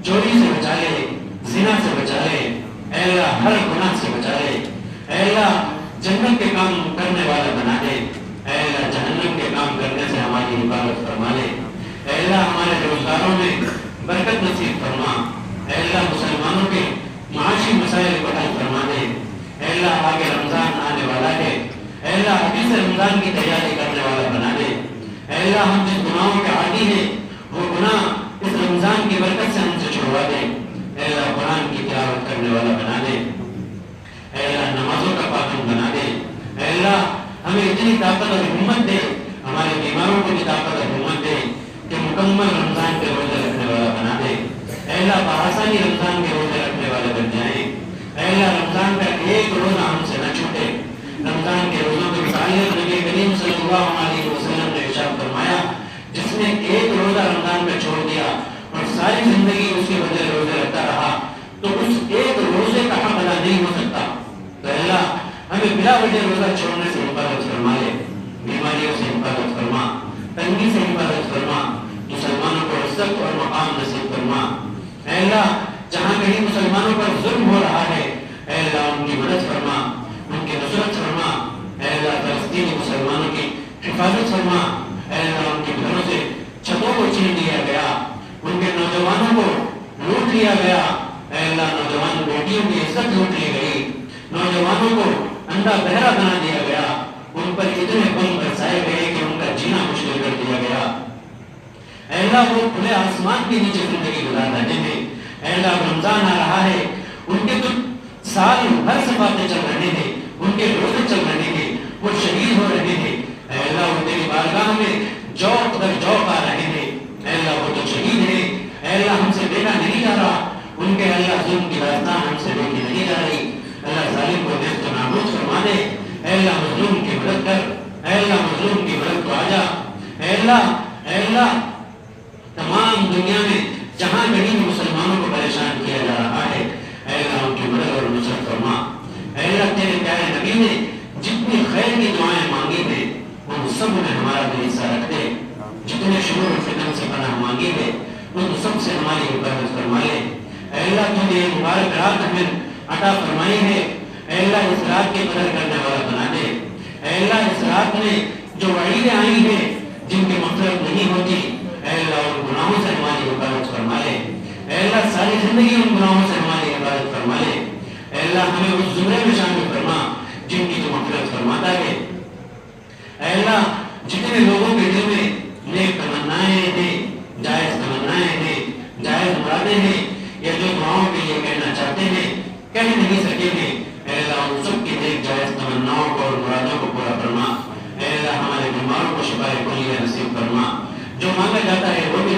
چوری سے بچا لے، زنا سے بچا لے، اے اللہ ہر گناہ سے بچا لے، اے اللہ جنت کے کام کرنے والا بنا دے، اے اللہ جہنم کے کام کرنے سے ہماری حفاظت فرما لے، اے اللہ ہمارے روزگاروں میں برکت نصیب فرما، اے اللہ مسلمانوں کے معاشی مسائل کو حل فرما دے، اے اللہ آگے رمضان آنے والا ہے، اے اللہ حدیث رمضان کی تیاری کرنے والا بنا دے، اے اللہ ہم جس گناہوں کے عادی ہیں وہ گناہ اس رمضان کی برکت سے ہم سے چھڑوا دے، اے اللہ قرآن کی تلاوت کرنے والا بنا دے، اے اللہ نمازوں کا پابند بنا دے، اے اللہ ہمیں اتنی طاقت اور ہمت دے، ہمارے بیماروں کو بھی طاقت اور ہمت دے کہ مکمل رمضان کے روزے رکھنے والا بنا دے، اے اللہ بآسانی رمضان کے روزے رکھنے والے بن جائیں، اے اللہ رمضان کا ایک روزہ ہم سے نہ چھوٹے، رمضان کے روزوں کے متعلق نبی کریم صلی اللہ علیہ وسلم نے ارشاد فرمایا جس نے ایک روزہ رمضان میں چھوڑ دیا اور ساری زندگی اس کے بدلے روزے رکھتا رہا تو اس ایک روزے کا حق ادا نہیں ہو سکتا، تو اے اللہ ہمیں بلا وجہ روزہ چھوڑنے سے حفاظت فرما لے، بیماریوں سے حفاظت فرما، تنگی سے حفاظت فرما، مسلمانوں کو عزت اور مقام نصیب فرما، اے اللہ جہاں کہیں مسلمانوں پر ظلم ہو رہا ہے اے اللہ ان کی مدد فرما، ان کی نصرت فرما، اے اللہ فلسطینی مسلمانوں کی حفاظت فرما، اے اللہ ان کے گھروں سے چھتوں کو چھین لیا گیا، ان کے نوجوانوں کو لوٹ لیا گیا، اے اللہ نوجوان بیٹیوں کی عزت لوٹ لی گئی، نوجوانوں کو اندھا بہرا بنا دیا گیا، ان پر اتنے بم برسائے گئے کہ ان کا جینا مشکل کر دیا گیا، اے اللہ وہ کھلے آسمان کے نیچے زندگی گزار رہے ہیں، اے اللہ رمضان آ رہا ہے ان کے تو سال بھر سے باتیں چل رہے ہیں، ان کے روزے چل رہے ہیں، وہ شہید ہو رہے ہیں، اے اللہ وہ تیری بارگاہ میں جوق در جوق آ رہے ہیں، اے اللہ وہ تو شہید ہیں، اے اللہ ہم سے دیکھا نہیں جا رہا، ان کے اللہ ظلم کی داستان ہم سے دیکھی نہیں جا رہی، اللہ ظالم کو نیست و نابود فرما دے، اے اللہ مظلوم کی مدد کر، اے اللہ مظلوم کی مدد کو آ جا، اے اللہ تمام دنیا میں جہاں کہیں مسلمانوں کو پریشان کیا جا رہا ہے اے اللہ ان کی مدد اور نصرت فرما، اے اللہ تیرے پیارے نبی نے جتنی خیر کی دعائیں مانگی ہیں ان سب میں ہمارا بھی حصہ رکھ دے، جتنے شرور و فتن سے پناہ مانگی ہے ان سب سے ہماری حفاظت فرما لے، اے اللہ تو نے مبارک رات ہمیں عطا فرمائی ہے، اے اللہ اس رات کی قدر کرنے والا بنا دے، اے اللہ اس رات میں جو وعیدیں آئی ہیں جن کی مغفرت نہیں ہوتی اے اللہ ان گناہوں سے ہماری حفاظت فرما لے، اے اللہ ساری زندگی ان گناہوں سے ہماری حفاظت فرما لے، اے اللہ ہمیں اس زمرے میں شامل فرما جن کی تو مغفرت فرماتا ہے، اے اللہ جتنے لوگوں کے دل میں نیک تمنائیں ہیں، جائز تمنائیں ہیں، جائز مرادیں ہیں یا جو دعاؤں کے لیے کہنا چاہتے ہیں کہہ نہیں سکیں گے، اے اللہ ان سب کی نیک جائز تمناؤں کو اور مرادوں کو پورا فرما، اے اللہ ہمارے بیماروں کو شفا کلیہ نصیب فرما، جو مانگا جاتا ہے وہ بھی